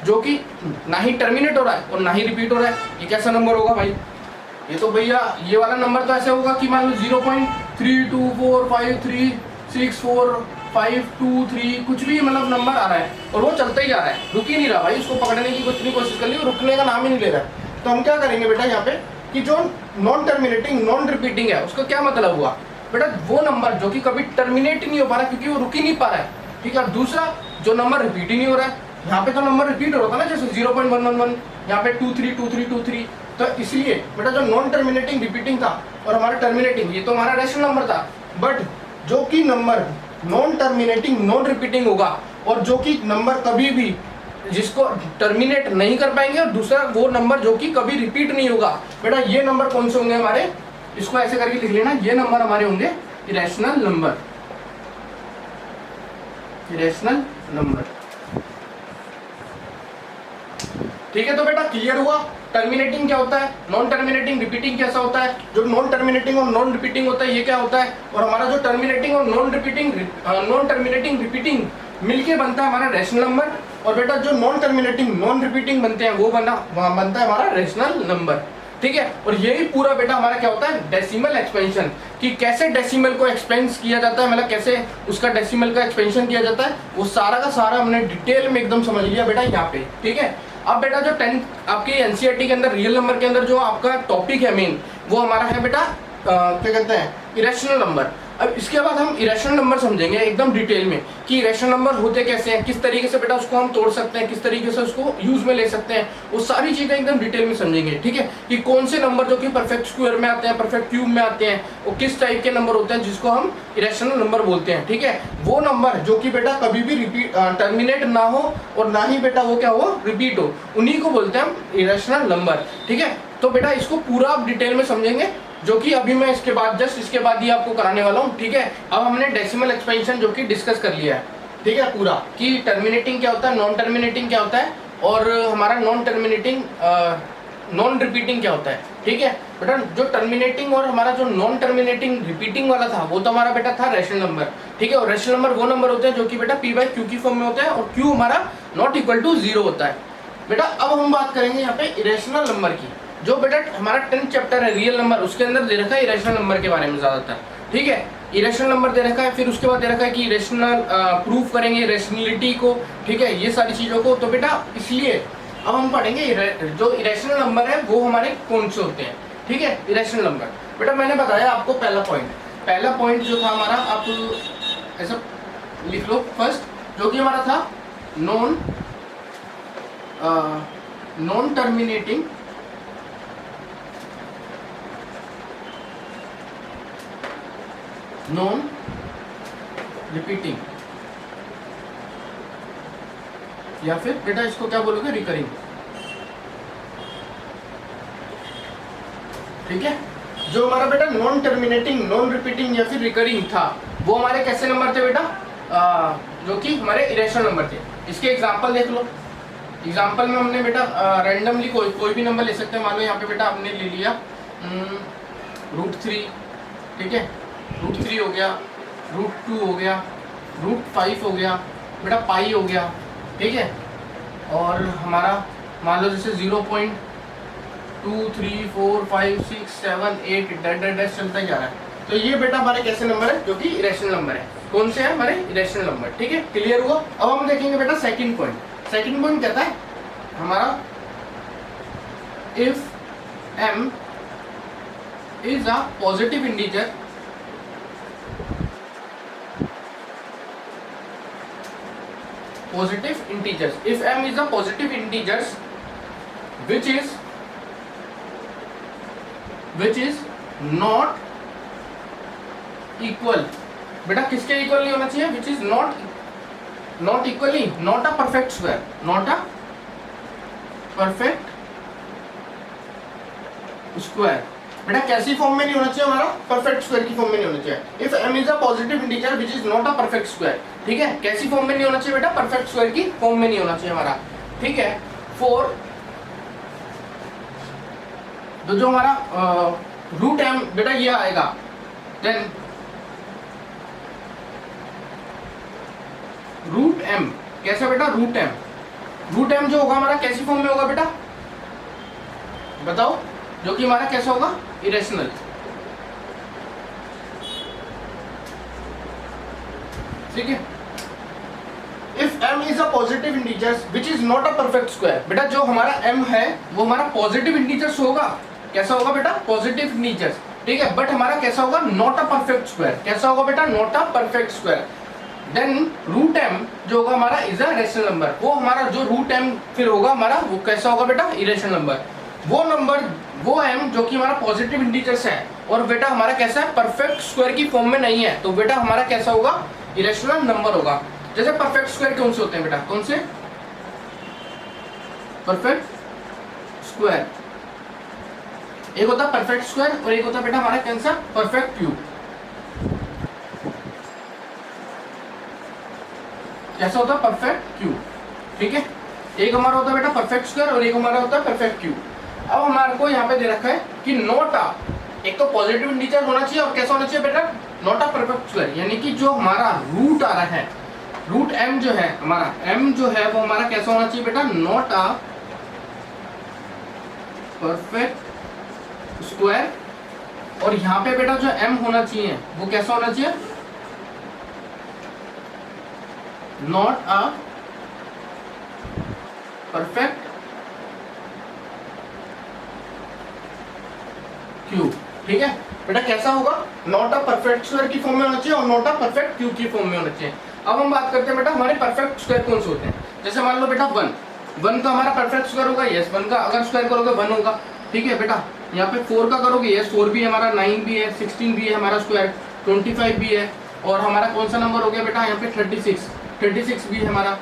जो कि ना ही टर्मिनेट हो रहा है और ना ही रिपीट हो रहा है। ये कैसा नंबर होगा भाई, ये तो भैया ये वाला नंबर तो ऐसे होगा कि मान लो 0.3245364523 कुछ भी मतलब नंबर आ रहा है और वो चलता ही जा रहा है, रुक ही नहीं रहा भाई। उसको पकड़ने की कितनी कोशिश कर ली, रुकने का नाम ही नहीं ले रहा है। तो हम क्या करेंगे बेटा यहाँ पे कि जो नॉन टर्मिनेटिंग नॉन रिपीटिंग है उसका क्या मतलब हुआ बेटा, वो नंबर जो कि कभी टर्मिनेट नहीं हो पा रहा क्योंकि वो रुक ही नहीं पा रहा है। ठीक है, दूसरा जो नंबर रिपीट ही नहीं हो रहा है, यहाँ पे तो नंबर रिपीट हो रहा था ना, जैसे 0.111, यहाँ पे 232323। तो इसलिए बेटा जो नॉन टर्मिनेटिंग रिपीटिंग था और हमारा टर्मिनेटिंग, ये तो हमारा रैशनल नंबर था, बट जो कि number non terminating non repeating होगा और जो कि नंबर कभी भी जिसको टर्मिनेट नहीं कर पाएंगे, और दूसरा वो नंबर जो कि कभी रिपीट नहीं होगा, बेटा ये नंबर कौन से होंगे हमारे, इसको ऐसे करके लिख लेना, ये नंबर हमारे होंगे इरेशनल नंबर। इरेशनल नंबर, ठीक है। तो बेटा क्लियर हुआ टर्मिनेटिंग क्या होता है, नॉन टर्मिनेटिंग रिपीटिंग कैसा होता है। जो नॉन टर्मिनेटिंग और नॉन रिपीटिंग होता है ये क्या होता है, और हमारा जो टर्मिनेटिंग और नॉन टर्मिनेटिंग रिपीटिंग मिलके बनता है हमारा रैशनल नंबर। और बेटा जो नॉन टर्मिनेटिंग नॉन रिपीटिंग बनते हैं वो बनता है हमारा रैशनल नंबर। ठीक है, और यही पूरा बेटा हमारा क्या होता है, डेसिमल एक्सपेंशन, कि कैसे डेसिमल को एक्सपेंस किया जाता है, मतलब कैसे उसका डेसिमल का एक्सपेंशन किया जाता है, वो सारा का सारा हमने डिटेल में एकदम समझ लिया बेटा यहाँ पे। ठीक है, अब बेटा जो 10th आपके एनसीईआरटी के अंदर रियल नंबर के अंदर जो आपका टॉपिक है मेन, वो हमारा है बेटा क्या कहते हैं, इरेशनल नंबर। अब इसके बाद हम इरेशनल नंबर समझेंगे एकदम डिटेल में कि इरेशनल नंबर होते कैसे हैं, किस तरीके से बेटा उसको हम तोड़ सकते हैं, किस तरीके से उसको यूज में ले सकते हैं, वो सारी चीजें एकदम डिटेल में समझेंगे। ठीक है, कि कौन से नंबर जो कि परफेक्ट स्क्वायर में आते हैं, परफेक्ट क्यूब में आते हैं, वो किस टाइप के नंबर होते हैं जिसको हम इरेशनल नंबर बोलते हैं। ठीक है, वो नंबर जो कि बेटा कभी भी रिपीट टर्मिनेट ना हो और ना ही बेटा वो क्या हो, रिपीट हो, उन्हीं को बोलते हैं हम इरेशनल नंबर। ठीक है, तो बेटा इसको पूरा आप डिटेल में समझेंगे, जो कि अभी मैं इसके बाद इसके बाद ही आपको कराने वाला हूँ। ठीक है, अब हमने डेसिमल एक्सपेंशन जो कि डिस्कस कर लिया है, ठीक है, पूरा कि टर्मिनेटिंग क्या होता है, नॉन टर्मिनेटिंग क्या होता है, और हमारा नॉन टर्मिनेटिंग नॉन रिपीटिंग क्या होता है। ठीक है बेटा, जो टर्मिनेटिंग और हमारा जो नॉन टर्मिनेटिंग रिपीटिंग वाला था वो तो हमारा बेटा था रैशनल नंबर। ठीक है, और रैशनल नंबर वो नंबर होते हैं जो कि बेटा पी बाई क्यू की फॉर्म में होता है, और क्यू हमारा नॉट इक्वल टू 0 होता है। बेटा अब हम बात करेंगे यहाँ पे इरेशनल नंबर की, जो बेटा हमारा 10th चैप्टर है रियल नंबर, उसके अंदर दे रखा है इरेशनल नंबर के बारे में ज्यादातर। ठीक है, इरेशनल नंबर दे रखा है, फिर उसके बाद दे रखा है कि इरेशनल प्रूफ करेंगे रेशनलिटी को। ठीक है, ये सारी चीजों को, तो बेटा इसलिए अब हम पढ़ेंगे जो इरेशनल नंबर है वो हमारे कौन से होते हैं। ठीक है, इरेशनल नंबर बेटा मैंने बताया आपको पहला पॉइंट जो था हमारा, आप ऐसा लिख लो फर्स्ट, जो कि हमारा था नॉन टर्मिनेटिंग नॉन रिपीटिंग, या फिर बेटा इसको क्या बोलोगे, रिकरिंग। ठीक है, जो हमारा बेटा नॉन टर्मिनेटिंग नॉन रिपीटिंग या फिर रिकरिंग था, वो हमारे कैसे नंबर थे बेटा, जो कि हमारे इरेशनल नंबर थे। इसके एग्जाम्पल देख लो। एग्जाम्पल में हमने बेटा रैंडमली कोई भी नंबर ले सकते हैं। मान लो यहाँ पे बेटा हमने ले लिया √3, ठीक है, √3 हो गया, √2 हो गया, √5 हो गया, बेटा पाई हो गया, ठीक है। और हमारा मान लो जैसे 0.2 3 4 5 6 7 8 डैश चलता ही जा रहा है। तो ये बेटा हमारे कैसे नंबर है, जो कि इरेशनल नंबर है। कौन से है हमारे इरेशनल नंबर, ठीक है, क्लियर हुआ। अब हम देखेंगे बेटा सेकंड पॉइंट। सेकंड पॉइंट कहता है हमारा if m is a positive integer if m is a positive integers which is not equal, बेटा किसके इक्वल नहीं होना चाहिए, which is not equally, not a perfect square, not a perfect square। बेटा कैसी फॉर्म में नहीं होना चाहिए हमारा, परफेक्ट स्क्वायर की फॉर्म में नहीं होना चाहिए। If m is a positive integer which is not a perfect square, ठीक है, कैसी फॉर्म में नहीं होना चाहिए बेटा, परफेक्ट स्क्वायर की फॉर्म में नहीं होना चाहिए हमारा, ठीक है। फॉर तो जो हमारा √m बेटा ये आएगा, देन √m कैसे बेटा, √m जो होगा हमारा कैसी फॉर्म में होगा बेटा बताओ, जो कि हमारा कैसा होगा, इरेशनल, ठीक है। If m is a positive integers which is not a perfect square, बेटा जो हमारा m है वो हमारा पॉजिटिव इंटीजर्स होगा, कैसा होगा बेटा, पॉजिटिव इंटीजर्स, ठीक है, बट हमारा कैसा होगा, नॉट अ परफेक्ट स्क्वायर, कैसा होगा बेटा, not a perfect square. Then √m जो होगा हमारा इज अ रेशनल नंबर, वो हमारा जो √m फिर होगा हमारा वो कैसा होगा बेटा, इरेशनल नंबर। वो नंबर वो m जो कि हमारा पॉजिटिव इंटीजर्स है और बेटा हमारा कैसा है, परफेक्ट स्क्वायर की फॉर्म में नहीं है, तो बेटा हमारा कैसा होगा, इरेशनल नंबर होगा। जैसे परफेक्ट स्क्वायर कौन से होते हैं बेटा, कौन से, परफेक्ट स्क्वायर, एक होता है परफेक्ट स्क्वायर और एक होता है बेटा हमारा कौन सा, परफेक्ट क्यूब। कैसा होता है, परफेक्ट क्यूब, ठीक है, एक हमारा होता है बेटा परफेक्ट स्क्वायर और एक हमारा होता है परफेक्ट क्यूब। अब हमारे को यहाँ पे दे रखा है कि नॉट आ, एक तो पॉजिटिव इंटीजर होना चाहिए और कैसा होना चाहिए बेटा, नॉट अ परफेक्ट स्क्वायर, यानी कि जो हमारा रूट आ रहा है, √m जो है हमारा, m जो है वो हमारा कैसा होना चाहिए बेटा, नॉट अ परफेक्ट स्क्वायर, और यहाँ पे बेटा जो m होना चाहिए वो कैसा होना चाहिए, नॉट अ परफेक्ट क्यूब, ठीक है बेटा, कैसा होगा, नॉट अ परफेक्ट स्क्वायर की फॉर्म में होना चाहिए और नॉट अ परफेक्ट क्यूब की फॉर्म में होना चाहिए। अब हम बात करते हैं बेटा हमारे परफेक्ट स्क्वायर कौन से होते हैं। जैसे मान लो बेटा 1 का हमारा परफेक्ट स्क्वायर होगा, यस 1 का अगर स्क्वायर करोगे 1 होगा, ठीक है बेटा। यहाँ पे 4 का करोगे, यस 4 भी है हमारा, 9 भी है, 16 भी है हमारा स्क्वायर, 25 भी है, और हमारा कौन सा नंबर हो गया बेटा यहाँ पे 36 भी है हमारा,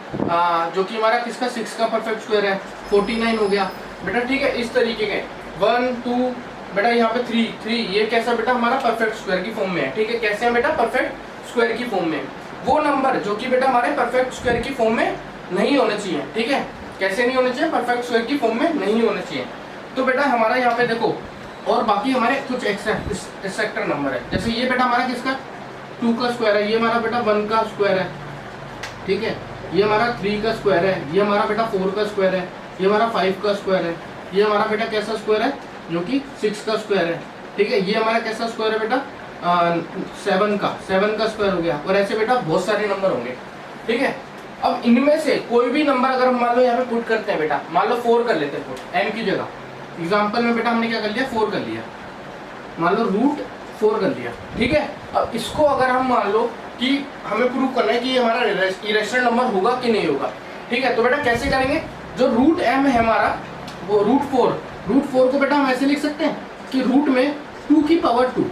जो कि हमारा किसका 6 का परफेक्ट स्क्वायर है, 49 हो गया बेटा, ठीक है। इस तरीके के 1 2 बेटा यहाँ पे 3 ये कैसा बेटा हमारा परफेक्ट स्क्वायर की फॉर्म में है, ठीक है, कैसे है बेटा, परफेक्ट स्क्वायर की फॉर्म में। वो नंबर जो कि बेटा हमारे परफेक्ट स्क्वायर की फॉर्म में नहीं होने चाहिए, ठीक है, कैसे नहीं होने चाहिए, परफेक्ट स्क्वायर की फॉर्म में नहीं होने चाहिए। तो बेटा हमारा यहाँ पे देखो, और बाकी हमारे कुछ एक्सेक्टर नंबर है, जैसे ये बेटा हमारा किसका 2 का स्क्वायर है, ये हमारा बेटा 1 का स्क्वायर है, ठीक है, ये हमारा 3 का स्क्वायर है, ये हमारा बेटा 4 का स्क्वायर है, ये हमारा 5 का स्क्वायर है, ये हमारा बेटा कैसा स्क्वायर है, जो कि 6 का स्क्वायर है, ठीक है, ये हमारा कैसा स्क्वायर है बेटा 7 का स्क्वायर हो गया, और ऐसे बेटा बहुत सारे नंबर होंगे, ठीक है। अब इनमें से कोई भी नंबर अगर हम मान लो यहाँ पे पुट करते हैं बेटा, मान लो 4 कर लेते हैं पुट m की जगह, एग्जाम्पल में बेटा हमने क्या कर लिया, 4 कर लिया, मान लो √4 कर लिया, ठीक है। अब इसको अगर हम मान लो कि हमें प्रूव करना है कि ये हमारा इरेशनल नंबर होगा कि नहीं होगा, ठीक है, तो बेटा कैसे करेंगे, जो √m है हमारा वो √4 को बेटा हम ऐसे लिख सकते हैं कि रूट में 2 की पावर 2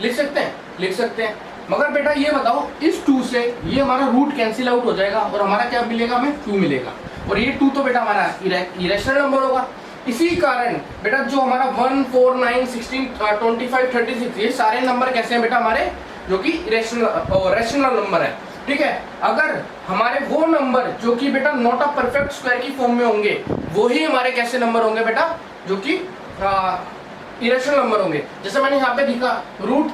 लिख सकते हैं, मगर बेटा ये बताओ इस 2 से ये हमारा रूट कैंसिल आउट हो जाएगा और हमारा क्या मिलेगा, हमें 2 मिलेगा, और ये 2 तो बेटा हमारा इरेशनल नंबर होगा। इसी कारण बेटा जो हमारा 1 4 9 16 25 36 ये सारे नंबर कैसे हैं बेटा हमारे, जो कि रेशनल नंबर है, ठीक है। अगर हमारे वो नंबर जो कि बेटा नॉट अ परफेक्ट स्क्वायर की फॉर्म में होंगे, वो ही हमारे कैसे नंबर होंगे बेटा, जो कि इरेशनल नंबर होंगे। जैसे मैंने यहाँ पे लिखा रूट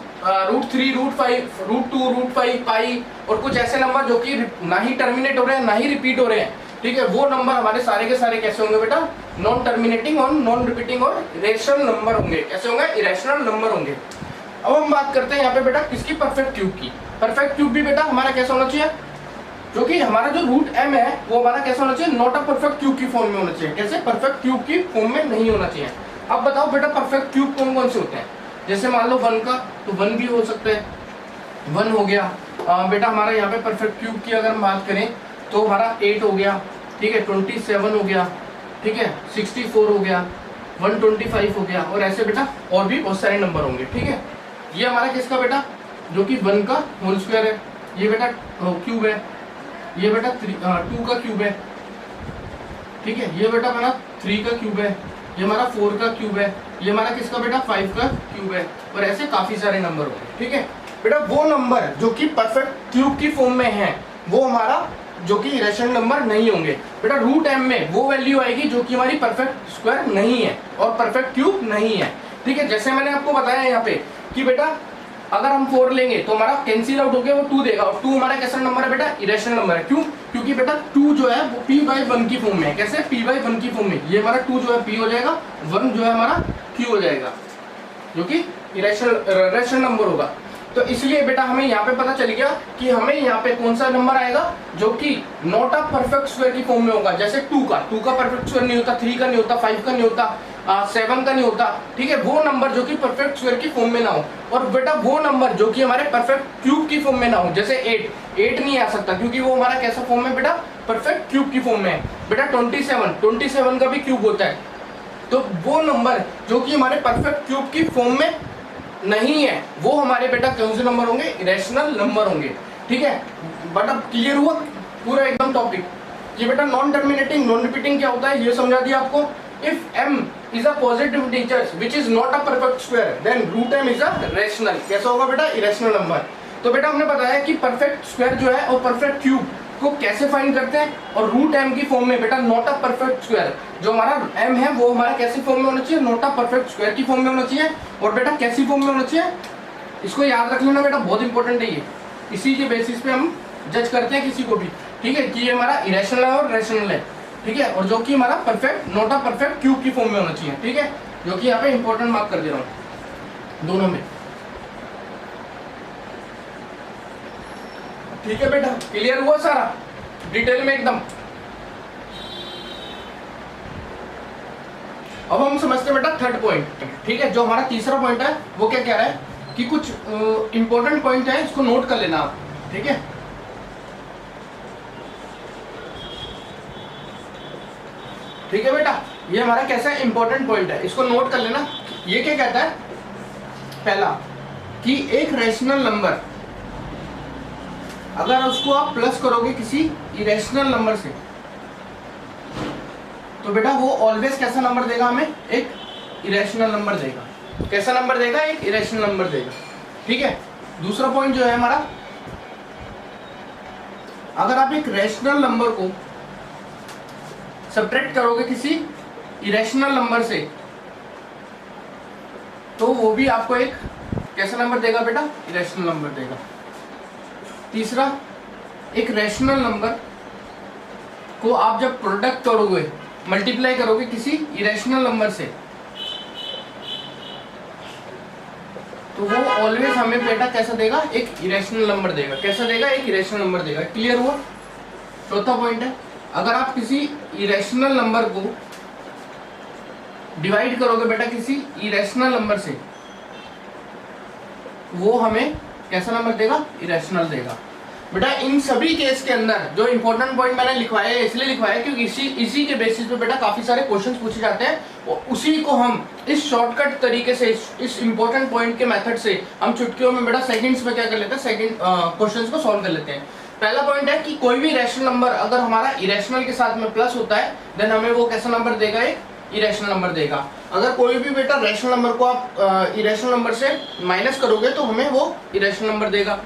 3, रूट 5, रूट 2, रूट 5, पाई और कुछ ऐसे नंबर जो कि ना ही टर्मिनेट हो रहे हैं ना ही रिपीट हो रहे हैं, ठीक है। वो नंबर हमारे सारे के सारे कैसे होंगे बेटा, नॉन टर्मिनेटिंग और नॉन रिपीटिंग और इरेशनल नंबर होंगे। कैसे होंगे, इरेशनल नंबर होंगे। अब हम बात करते हैं यहाँ पे बेटा किसकी, परफेक्ट क्यूब की। परफेक्ट क्यूब भी बेटा हमारा कैसा होना चाहिए, जो कि हमारा जो रूट m है वो हमारा कैसा होना चाहिए, नॉट अ परफेक्ट क्यूब की फॉर्म में होना चाहिए। कैसे, परफेक्ट क्यूब की फॉर्म में नहीं होना चाहिए। अब बताओ बेटा परफेक्ट क्यूब कौन कौन से होते हैं। जैसे मान लो 1 का, तो 1 भी हो सकते हैं, 1 हो गया। बेटा हमारा यहाँ पे परफेक्ट क्यूब की अगर हम बात करें तो हमारा 8 हो गया, ठीक है, 27 हो गया, ठीक है, 64 हो गया, 125 हो गया, और ऐसे बेटा और भी बहुत सारे नंबर होंगे, ठीक है। ये हमारा किसका बेटा, जो कि 1 का होल स्क्वायर है, ये बेटा क्यूब है, ये बेटा 2 का क्यूब है, ठीक है, ये बेटा हमारा 3 का क्यूब है, ये हमारा 4 का क्यूब है, ये हमारा किसका बेटा 5 का क्यूब है, और ऐसे काफी सारे नंबर होंगे, ठीक है। बेटा वो नंबर जो कि परफेक्ट क्यूब की फॉर्म में है वो हमारा जो कि इरेशनल नंबर नहीं होंगे। बेटा रूट m में वो वैल्यू आएगी जो कि हमारी परफेक्ट स्क्वायर नहीं है और परफेक्ट क्यूब नहीं है, ठीक है। जैसे मैंने आपको बताया यहाँ पे कि बेटा अगर हम 4 लेंगे तो हमारा कैंसिल आउट हो गया, वो 2 देगा, और 2 हमारा कैसा नंबर है बेटा, इरेशनल नंबर है। क्यों, क्योंकि बेटा 2 जो है वो p/1 की फॉर्म में है। कैसे, p/1 की फॉर्म में, ये हमारा 2 जो है p हो जाएगा, 1 जो है हमारा q हो जाएगा, जो कि इरेशनल नंबर होगा। तो इसलिए बेटा हमें यहाँ पे पता चल गया कि हमें यहाँ पे कौन सा नंबर आएगा जो कि नॉट अ परफेक्ट स्क्वायर की फॉर्म में होगा। जैसे 2 का परफेक्ट स्क्वायर नहीं होता, 3 का नहीं होता, 5 का नहीं होता, 7 का नहीं होता, ठीक है। वो नंबर जो कि परफेक्ट स्क्वायर की फॉर्म में ना हो, और बेटा वो नंबर जो कि हमारे परफेक्ट क्यूब की फॉर्म में ना हो। जैसे 8 नहीं आ सकता क्योंकि वो हमारा कैसा फॉर्म है बेटा, परफेक्ट क्यूब की फॉर्म में है। बेटा 27 का भी क्यूब होता है। तो वो नंबर जो कि हमारे परफेक्ट क्यूब की फॉर्म में नहीं है वो हमारे बेटा कौन से नंबर होंगे, इरेशनल नंबर होंगे, ठीक है। बट अब क्लियर हुआ पूरा एकदम टॉपिक कि बेटा नॉन टर्मिनेटिंग नॉन रिपीटिंग क्या होता है, ये समझा दिया आपको। If m is a positive integer which is not a perfect square then root m is a rational। कैसा होगा बेटा, इरेशनल नंबर। तो बेटा हमने बताया कि परफेक्ट स्क्वायर जो है और परफेक्ट क्यूब को कैसे फाइंड करते हैं, और रूट m की फॉर्म में बेटा नॉट अ परफेक्ट स्क्वायर, जो हमारा m है वो हमारा कैसी फॉर्म में होना चाहिए, नॉट अ परफेक्ट स्क्वायर की फॉर्म में होना चाहिए। और बेटा कैसी फॉर्म में होना चाहिए, इसको याद रख लेना बेटा, बहुत इंपॉर्टेंट है ये। इसी के बेसिस पे हम जज करते हैं किसी को भी, ठीक है, कि ये हमारा इरेशनल है और रेशनल है, ठीक है, और जो कि हमारा perfect not a perfect cube की फॉर्म में होना चाहिए, ठीक है, जो कि यहाँ पे इंपॉर्टेंट मार्क कर दे रहा हूँ दोनों में, ठीक है बेटा। क्लियर हुआ सारा डिटेल में एकदम। अब हम समझते हैं बेटा थर्ड पॉइंट, ठीक है। जो हमारा तीसरा पॉइंट है वो क्या कह रहा है कि कुछ इंपॉर्टेंट पॉइंट है, इसको नोट कर लेना आप, ठीक है। ठीक है बेटा, ये हमारा कैसा इंपॉर्टेंट पॉइंट है, इसको नोट कर लेना। ये क्या कहता है, पहला कि एक रैशनल नंबर अगर उसको आप प्लस करोगे किसी इरेशनल नंबर से तो बेटा वो ऑलवेज कैसा नंबर देगा हमें, एक इरेशनल नंबर देगा। कैसा नंबर देगा, एक इरेशनल नंबर देगा, ठीक है। दूसरा पॉइंट जो है हमारा, अगर आप एक रैशनल नंबर को सब्ट्रैक्ट करोगे किसी इरेशनल नंबर से तो वो भी आपको एक कैसा नंबर देगा बेटा, इरेशनल नंबर देगा। तीसरा, एक रैशनल नंबर को आप जब प्रोडक्ट करोगे, मल्टीप्लाई करोगे किसी इरेशनल नंबर से तो वो ऑलवेज हमें बेटा कैसा देगा, एक इरेशनल नंबर देगा। कैसा देगा, एक इरेशनल नंबर देगा। क्लियर हुआ। चौथा पॉइंट है, अगर आप किसी इरेशनल नंबर को डिवाइड करोगे बेटा किसी इरेशनल नंबर से वो हमें कैसा नंबर देगा, इरेशनल देगा। बेटा इन सभी केस के अंदर जो इंपॉर्टेंट पॉइंट मैंने लिखवाया है, इसलिए लिखवाया है क्योंकि इसी के बेसिस पे बेटा काफी सारे क्वेश्चंस पूछे जाते हैं और उसी को हम इस शॉर्टकट तरीके से, इस इंपॉर्टेंट पॉइंट के मेथड से हम चुटकियों में बेटा सेकंड्स में क्या कर लेते हैं, सेकंड क्वेश्चंस को सॉल्व कर लेते हैं। पहला पॉइंट है कि कोई भी रैशनल नंबर अगर हमारा इरेशनल के साथ में प्लस होता है देन हमें वो कैसा नंबर देगा, एक इरेशनल नंबर देगा। अगर कोई भी बेटा रैशनल नंबर को आप इरेशनल नंबर से माइनस करोगे तो हमें वो इरेशनल नंबर देगा।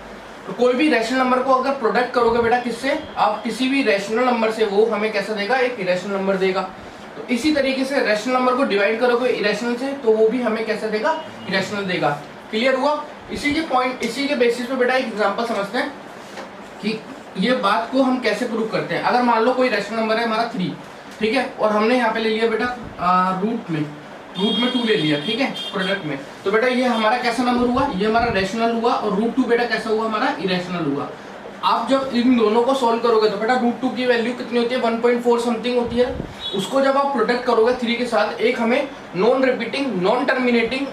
तो कोई भी रैशनल नंबर को अगर प्रोडक्ट करोगे बेटा किससे, आप किसी भी रैशनल नंबर से, वो हमें कैसा देगा, एक इरेशनल नंबर देगा। तो इसी तरीके से रैशनल नंबर को डिवाइड करोगे इरेशनल से तो वो भी हमें कैसा देगा, इरेशनल देगा। क्लियर हुआ? इसी के बेसिस पे बेटा एक एग्जांपल समझते हैं कि ये बात को हम कैसे प्रूव करते हैं। अगर मान लो कोई रैशनल नंबर है हमारा 3, ठीक है, और हमने यहाँ पे ले लिया बेटा रूट में 2 ले लिया, ठीक है, प्रोडक्ट में, तो बेटा ये हमारा कैसा नंबर हुआ, ये हमारा रैशनल हुआ, और √2 बेटा कैसा हुआ, हमारा इरेशनल हुआ। आप जब इन दोनों को सॉल्व करोगे तो बेटा √2 की वैल्यू कितनी होती है, 1.4 समथिंग होती है। उसको जब आप प्रोडक्ट करोगे 3 के साथ, एक हमें नॉन रिपीटिंग नॉन टर्मिनेटिंग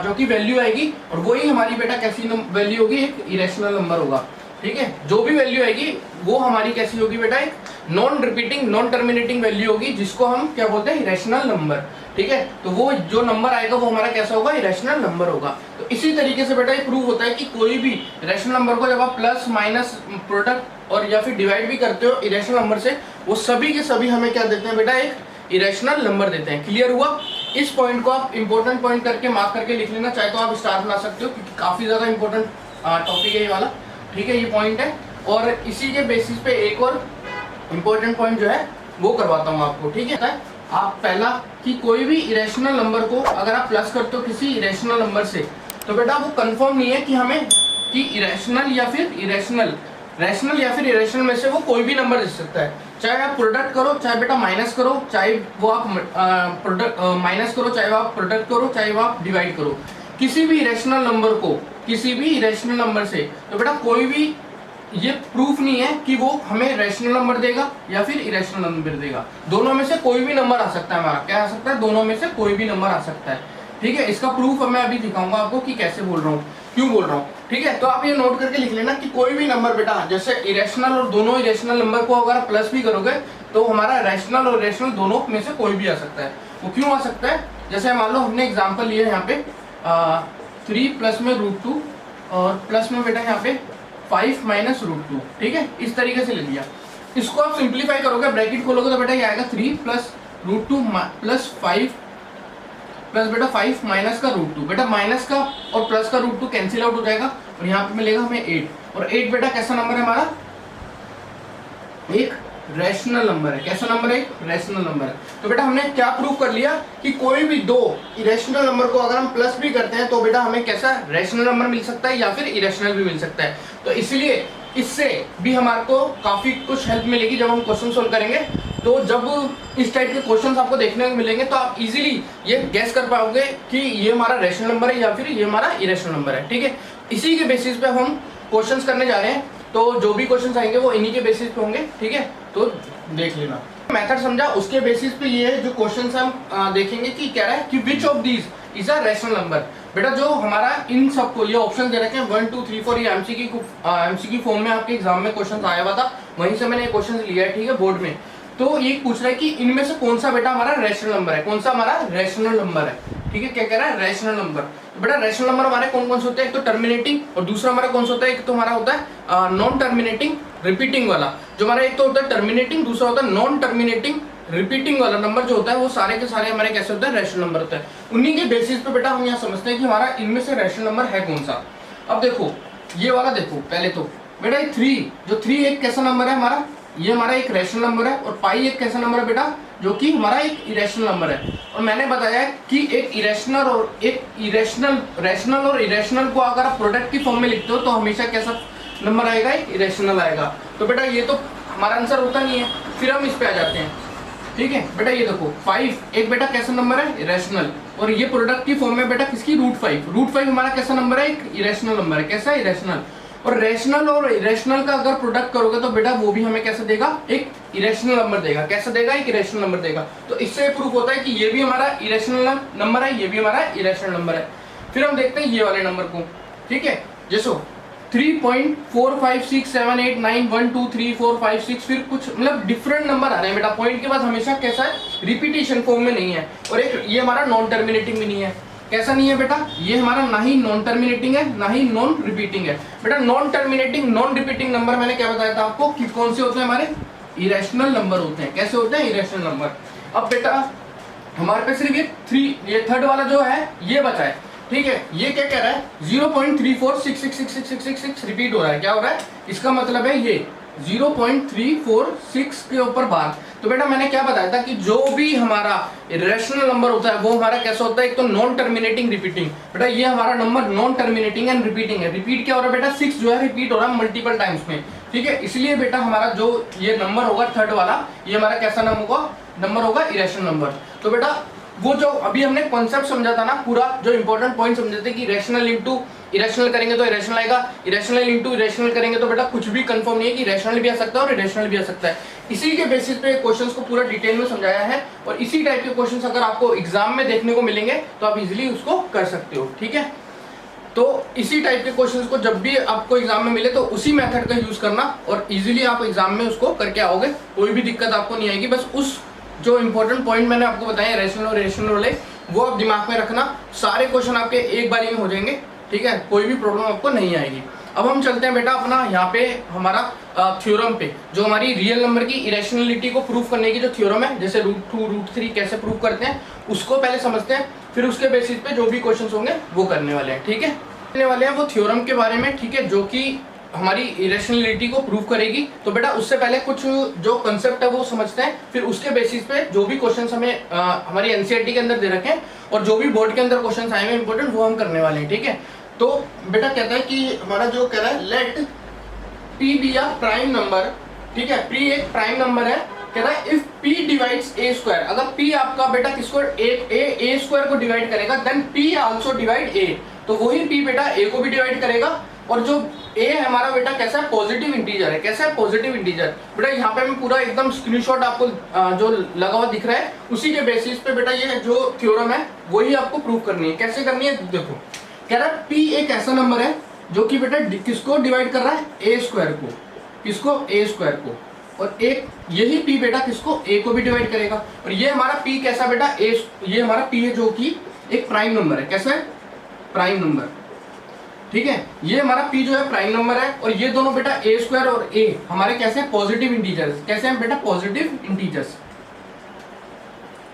जो कि वैल्यू आएगी, और वही हमारी बेटा कैसी वैल्यू होगी, एक इरेशनल नंबर होगा। ठीक है, जो भी वैल्यू आएगी वो हमारी कैसी होगी बेटा, एक non repeating non terminating value होगी, जिसको हम क्या बोलते हैं, इरेशनल नंबर। ठीक है, तो वो जो नंबर आएगा वो हमारा कैसा होगा, इरेशनल नंबर होगा। तो इसी तरीके से बेटा ये प्रूव होता है कि कोई भी इरेशनल नंबर को जब आप प्लस माइनस प्रोडक्ट और या फिर डिवाइड भी करते हो इरेशनल नंबर से, वो सभी के सभी हमें क्या देते हैं बेटा, एक इरेशनल नंबर देते हैं। क्लियर हुआ? इस पॉइंट को आप इंपॉर्टेंट पॉइंट करके मार्क करके लिख लेना, चाहे तो आप स्टार बना सकते हो, क्योंकि काफी ज्यादा इंपॉर्टेंट टॉपिक है ये वाला। ठीक है, ये पॉइंट है, और इसी के बेसिस पे एक और इम्पोर्टेंट पॉइंट जो है वो करवाता हूँ आपको। ठीक है, आप पहला कि कोई भी इरेशनल नंबर को अगर आप प्लस करते हो किसी इरेशनल नंबर से, तो बेटा वो कंफर्म नहीं है कि हमें कि इरेशनल या फिर इरेशनल, रैशनल या फिर इरेशनल में से वो कोई भी नंबर दे सकता है। चाहे आप प्रोडक्ट करो, चाहे बेटा माइनस करो, चाहे वो आप प्रोडक्ट माइनस करो, चाहे वो आप प्रोडक्ट करो, चाहे वो आप डिवाइड करो, किसी भी इरेशनल नंबर को किसी भी इरेशनल नंबर से, तो बेटा कोई भी ये प्रूफ नहीं है कि वो हमें रैशनल नंबर देगा या फिर इरेशनल नंबर देगा। दोनों में से कोई भी नंबर आ सकता है हमारा, क्या आ सकता है, दोनों में से कोई भी नंबर आ सकता है। ठीक है, इसका प्रूफ मैं अभी दिखाऊंगा आपको कि कैसे बोल रहा हूँ, क्यों बोल रहा हूँ। ठीक है, तो आप ये नोट करके लिख लेना कि कोई भी नंबर बेटा, जैसे इरेशनल और दोनों इरेशनल नंबर को अगर प्लस भी करोगे तो हमारा रैशनल और इरेशनल दोनों में से कोई भी आ सकता है। वो क्यों आ सकता है, जैसे मान लो हमने एग्जाम्पल लिया यहाँ पे 3 प्लस में √2 और प्लस में बेटा यहाँ पे 5 माइनस √2। ठीक है, इस तरीके से ले लिया। इसको आप सिंप्लीफाई करोगे, ब्रैकेट खोलोगे तो बेटा ये आएगा 3 प्लस √2 प्लस 5 प्लस बेटा 5 माइनस का √2। बेटा माइनस का और प्लस का √2 कैंसिल आउट हो जाएगा, और यहाँ पे मिलेगा हमें 8। और 8 बेटा कैसा नंबर है हमारा, एक रैशनल नंबर है। कैसा नंबर है, एक रैशनल नंबर है। तो बेटा हमने क्या प्रूव कर लिया कि कोई भी दो इरेशनल नंबर को अगर हम प्लस भी करते हैं तो बेटा हमें कैसा रैशनल नंबर मिल सकता है या फिर इरेशनल भी मिल सकता है। तो इसलिए इससे भी हमारे को काफी कुछ हेल्प मिलेगी जब हम क्वेश्चन सोल्व करेंगे। तो जब इस टाइप के क्वेश्चंस आपको देखने को मिलेंगे तो आप इजीली ये गैस कर पाओगे कि ये हमारा रैशनल नंबर है या फिर ये हमारा इरेशनल नंबर है। ठीक है, इसी के बेसिस पे हम क्वेश्चंस करने जा रहे हैं, तो जो भी क्वेश्चंस आएंगे वो इन्हीं के बेसिस पे होंगे। ठीक है, तो देख लेना। मेथड समझा, उसके बेसिस पे ये जो क्वेश्चंस हम देखेंगे कि क्या है कि which of these is a rational number. बेटा जो हमारा इन सबको ये ऑप्शन दे रखे हैं 1 2 3 4, ये एमसीक्यू फॉर्म में आपके एग्जाम में क्वेश्चन आया हुआ था, वहीं से मैंने क्वेश्चन लिया है। ठीक है, बोर्ड में तो ये पूछ रहा है कि इनमें से कौन सा बेटा हमारा रैशनल नंबर है, कौन सा हमारा रैशनल नंबर है। ठीक है, क्या कह रहा है, रैशनल नंबर। तो बेटा रैशनल नंबर हमारे कौन कौन से होते हैं, एक तो टर्मिनेटिंग और दूसरा हमारा कौन सा होता है, एक तो हमारा होता है नॉन टर्मिनेटिंग रिपीटिंग वाला। जो हमारा एक तो होता है टर्मिनेटिंग, दूसरा होता है नॉन टर्मिनेटिंग रिपीटिंग वाला नंबर जो होता है वो सारे के सारे हमारे कैसे होते हैं, रैशनल नंबर होता है। उन्हीं के बेसिस पे बेटा हम यहाँ समझते हैं कि हमारा इनमें से रैशनल नंबर है कौन सा। अब देखो ये वाला देखो, पहले तो बेटा ये 3 एक कैसा नंबर है हमारा, ये हमारा एक रैशनल नंबर है, और पाई एक कैसा नंबर है बेटा, जो कि हमारा एक इरेशनल नंबर है। और मैंने बताया कि एक इरेशनल और एक इरेशनल, रैशनल और इरेशनल को अगर आप प्रोडक्ट की फॉर्म में लिखते हो तो हमेशा कैसा नंबर आएगा, एक इरेशनल आएगा। तो बेटा ये तो हमारा आंसर होता नहीं है, फिर हम इस पे आ जाते हैं। ठीक है बेटा, ये देखो 5 एक बेटा कैसा नंबर है, इरेशनल, और ये प्रोडक्ट की फॉर्म में बेटा किसकी, √5 हमारा कैसा नंबर है, एक इरेशनल नंबर है। कैसा, इरेशनल। और रैशनल और इरेशनल का अगर प्रोडक्ट करोगे तो बेटा वो भी हमें कैसा देगा, एक इरेशनल नंबर देगा। कैसा देगा, एक इरेशनल नंबर देगा। तो इससे प्रूफ होता है कि ये भी हमारा इरेशनल नंबर है, ये भी हमारा इरेशनल नंबर है। फिर हम देखते हैं ये वाले नंबर को। ठीक है, जैसो 3.45678912345 फिर कुछ मतलब डिफरेंट नंबर आ रहे हैं बेटा। पॉइंट के बाद हमेशा कैसा है, रिपीटेशन फॉर्म में नहीं है। और एक ये हमारा नॉन टर्मिनेटिंग भी नहीं है। कैसा नहीं है बेटा, ये हमारा ना ही नॉन टर्मिनेटिंग है ना ही नॉन रिपीटिंग है। बेटा non terminating non repeating number मैंने क्या बताया था आपको कि कौन से होते हैं, हमारे इरेशनल नंबर होते हैं। कैसे होते हैं, इरेशनल नंबर। अब बेटा हमारे पे सिर्फ ये थर्ड वाला जो है ये बचा है। ठीक है, ये क्या कह रहा है 0.34666666 रिपीट हो रहा है। क्या हो रहा है, इसका मतलब है ये 0.346 के ऊपर बार। तो बेटा मैंने क्या बताया था कि जो भी हमारा इरेशनल नंबर होता है वो हमारा कैसा होता है, एक तो नॉन टर्मिनेटिंग रिपीटिंग। बेटा ये हमारा number non terminating and repeating है। रिपीट क्या हो रहा है बेटा, 6 जो है रिपीट हो रहा है मल्टीपल टाइम्स में, ठीक है। इसलिए बेटा हमारा जो ये नंबर होगा थर्ड वाला, ये हमारा कैसा नंबर होगा इरेशनल नंबर। तो बेटा वो जो अभी हमने कॉन्सेप्ट समझा था ना, पूरा जो इंपॉर्टेंट पॉइंट समझे थे कि रैशनल इंटू इरेशनल करेंगे तो इरेशनल आएगा, इरेशनल इंटू इरेशनल करेंगे तो बेटा कुछ भी कंफर्म नहीं है कि रैशनल भी आ सकता है और इरेशनल भी आ सकता है। इसी के बेसिस पे क्वेश्चंस को पूरा डिटेल में समझाया है, और इसी टाइप के क्वेश्चंस अगर आपको एग्जाम में देखने को मिलेंगे तो आप इजीली उसको कर सकते हो, ठीक है। तो इसी टाइप के क्वेश्चंस को जब भी आपको एग्जाम में मिले तो उसी मेथड का यूज करना, और इजीली आप एग्जाम में उसको करके आओगे, कोई भी दिक्कत आपको नहीं आएगी। बस उस जो इंपॉर्टेंट पॉइंट मैंने आपको बताया रैशनल और इरेशनल वाले, वो आप दिमाग में रखना। सारे क्वेश्चन आपके एक बारी में हो जाएंगे, ठीक है, कोई भी प्रॉब्लम आपको नहीं आएगी। अब हम चलते हैं बेटा अपना यहाँ पे हमारा थ्योरम पे, जो हमारी रियल नंबर की इरेशनलिटी को प्रूव करने की जो थ्योरम है, जैसे √2 √3 कैसे प्रूव करते हैं उसको पहले समझते हैं, फिर उसके बेसिस पे जो भी क्वेश्चन होंगे वो करने वाले हैं, ठीक है। करने वाले हैं वो थ्योरम के बारे में, ठीक है, जो कि हमारी इरेशनलिटी को प्रूव करेगी। तो बेटा उससे पहले कुछ जो कंसेप्ट है वो समझते हैं, फिर उसके बेसिस पे जो भी क्वेश्चंस हमें हमारी एनसीईआरटी के अंदर दे रखे हैं और जो भी बोर्ड के अंदर क्वेश्चंस आए हैं इंपॉर्टेंट, वो हम करने वाले हैं, ठीक है। तो बेटा कहता है कि हमारा जो कह रहा है let P be a prime number, ठीक है, पी एक प्राइम नंबर है। कह रहा है if p divides a square, अगर p आपका बेटा किसको a स्क्वायर को डिवाइड करेगा, then p also divide a, तो वही p बेटा a को भी डिवाइड करेगा। और जो a है हमारा बेटा कैसा है, पॉजिटिव इंटीजर है। कैसा है, पॉजिटिव इंटीजर। बेटा यहाँ पे मैं पूरा एकदम स्क्रीनशॉट आपको जो लगा हुआ दिख रहा है, उसी के बेसिस पे बेटा ये जो थ्योरम है वही आपको प्रूव करनी है। कैसे करनी है देखो, कह रहा है p एक ऐसा नंबर है जो कि बेटा किसको डिवाइड कर रहा है, a स्क्वायर को, किसको, a स्क्वायर को, और एक यही p बेटा किसको, a को भी डिवाइड करेगा। और ये हमारा p कैसा बेटा, ये हमारा p है जो कि एक प्राइम नंबर है। कैसा है, प्राइम नंबर, ठीक है। ये हमारा p जो है प्राइम नंबर है, और ये दोनों बेटा a स्क्वायर और a हमारे कैसे हैं, पॉजिटिव इंटीजर्स। कैसे हैं बेटा, पॉजिटिव इंटीजर्स,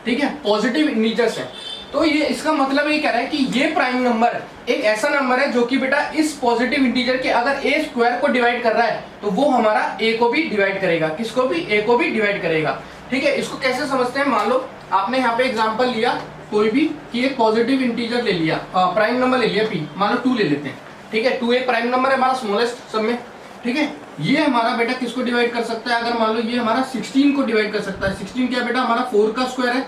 ठीक है, पॉजिटिव इंटीजर्स है। तो ये इसका मतलब ये कह रहा है कि ये प्राइम नंबर एक ऐसा नंबर है जो कि बेटा इस पॉजिटिव इंटीजर के अगर a स्क्वायर को डिवाइड कर रहा है तो वो हमारा a को भी डिवाइड करेगा। किसको भी, a को भी डिवाइड करेगा, ठीक है। इसको कैसे समझते हैं, मान लो आपने यहाँ पे एग्जांपल लिया कोई भी कि एक पॉजिटिव इंटीजर ले लिया, प्राइम नंबर ले लिया p, मान लो 2 ले लेते हैं, ठीक है। 2 एक प्राइम नंबर है हमारा स्मॉलेस्ट सब में, ठीक है। ये हमारा बेटा किसको डिवाइड कर सकता है, अगर मान लो ये हमारा 16 को डिवाइड कर सकता है। 16 क्या बेटा, हमारा 4 का स्क्वायर है,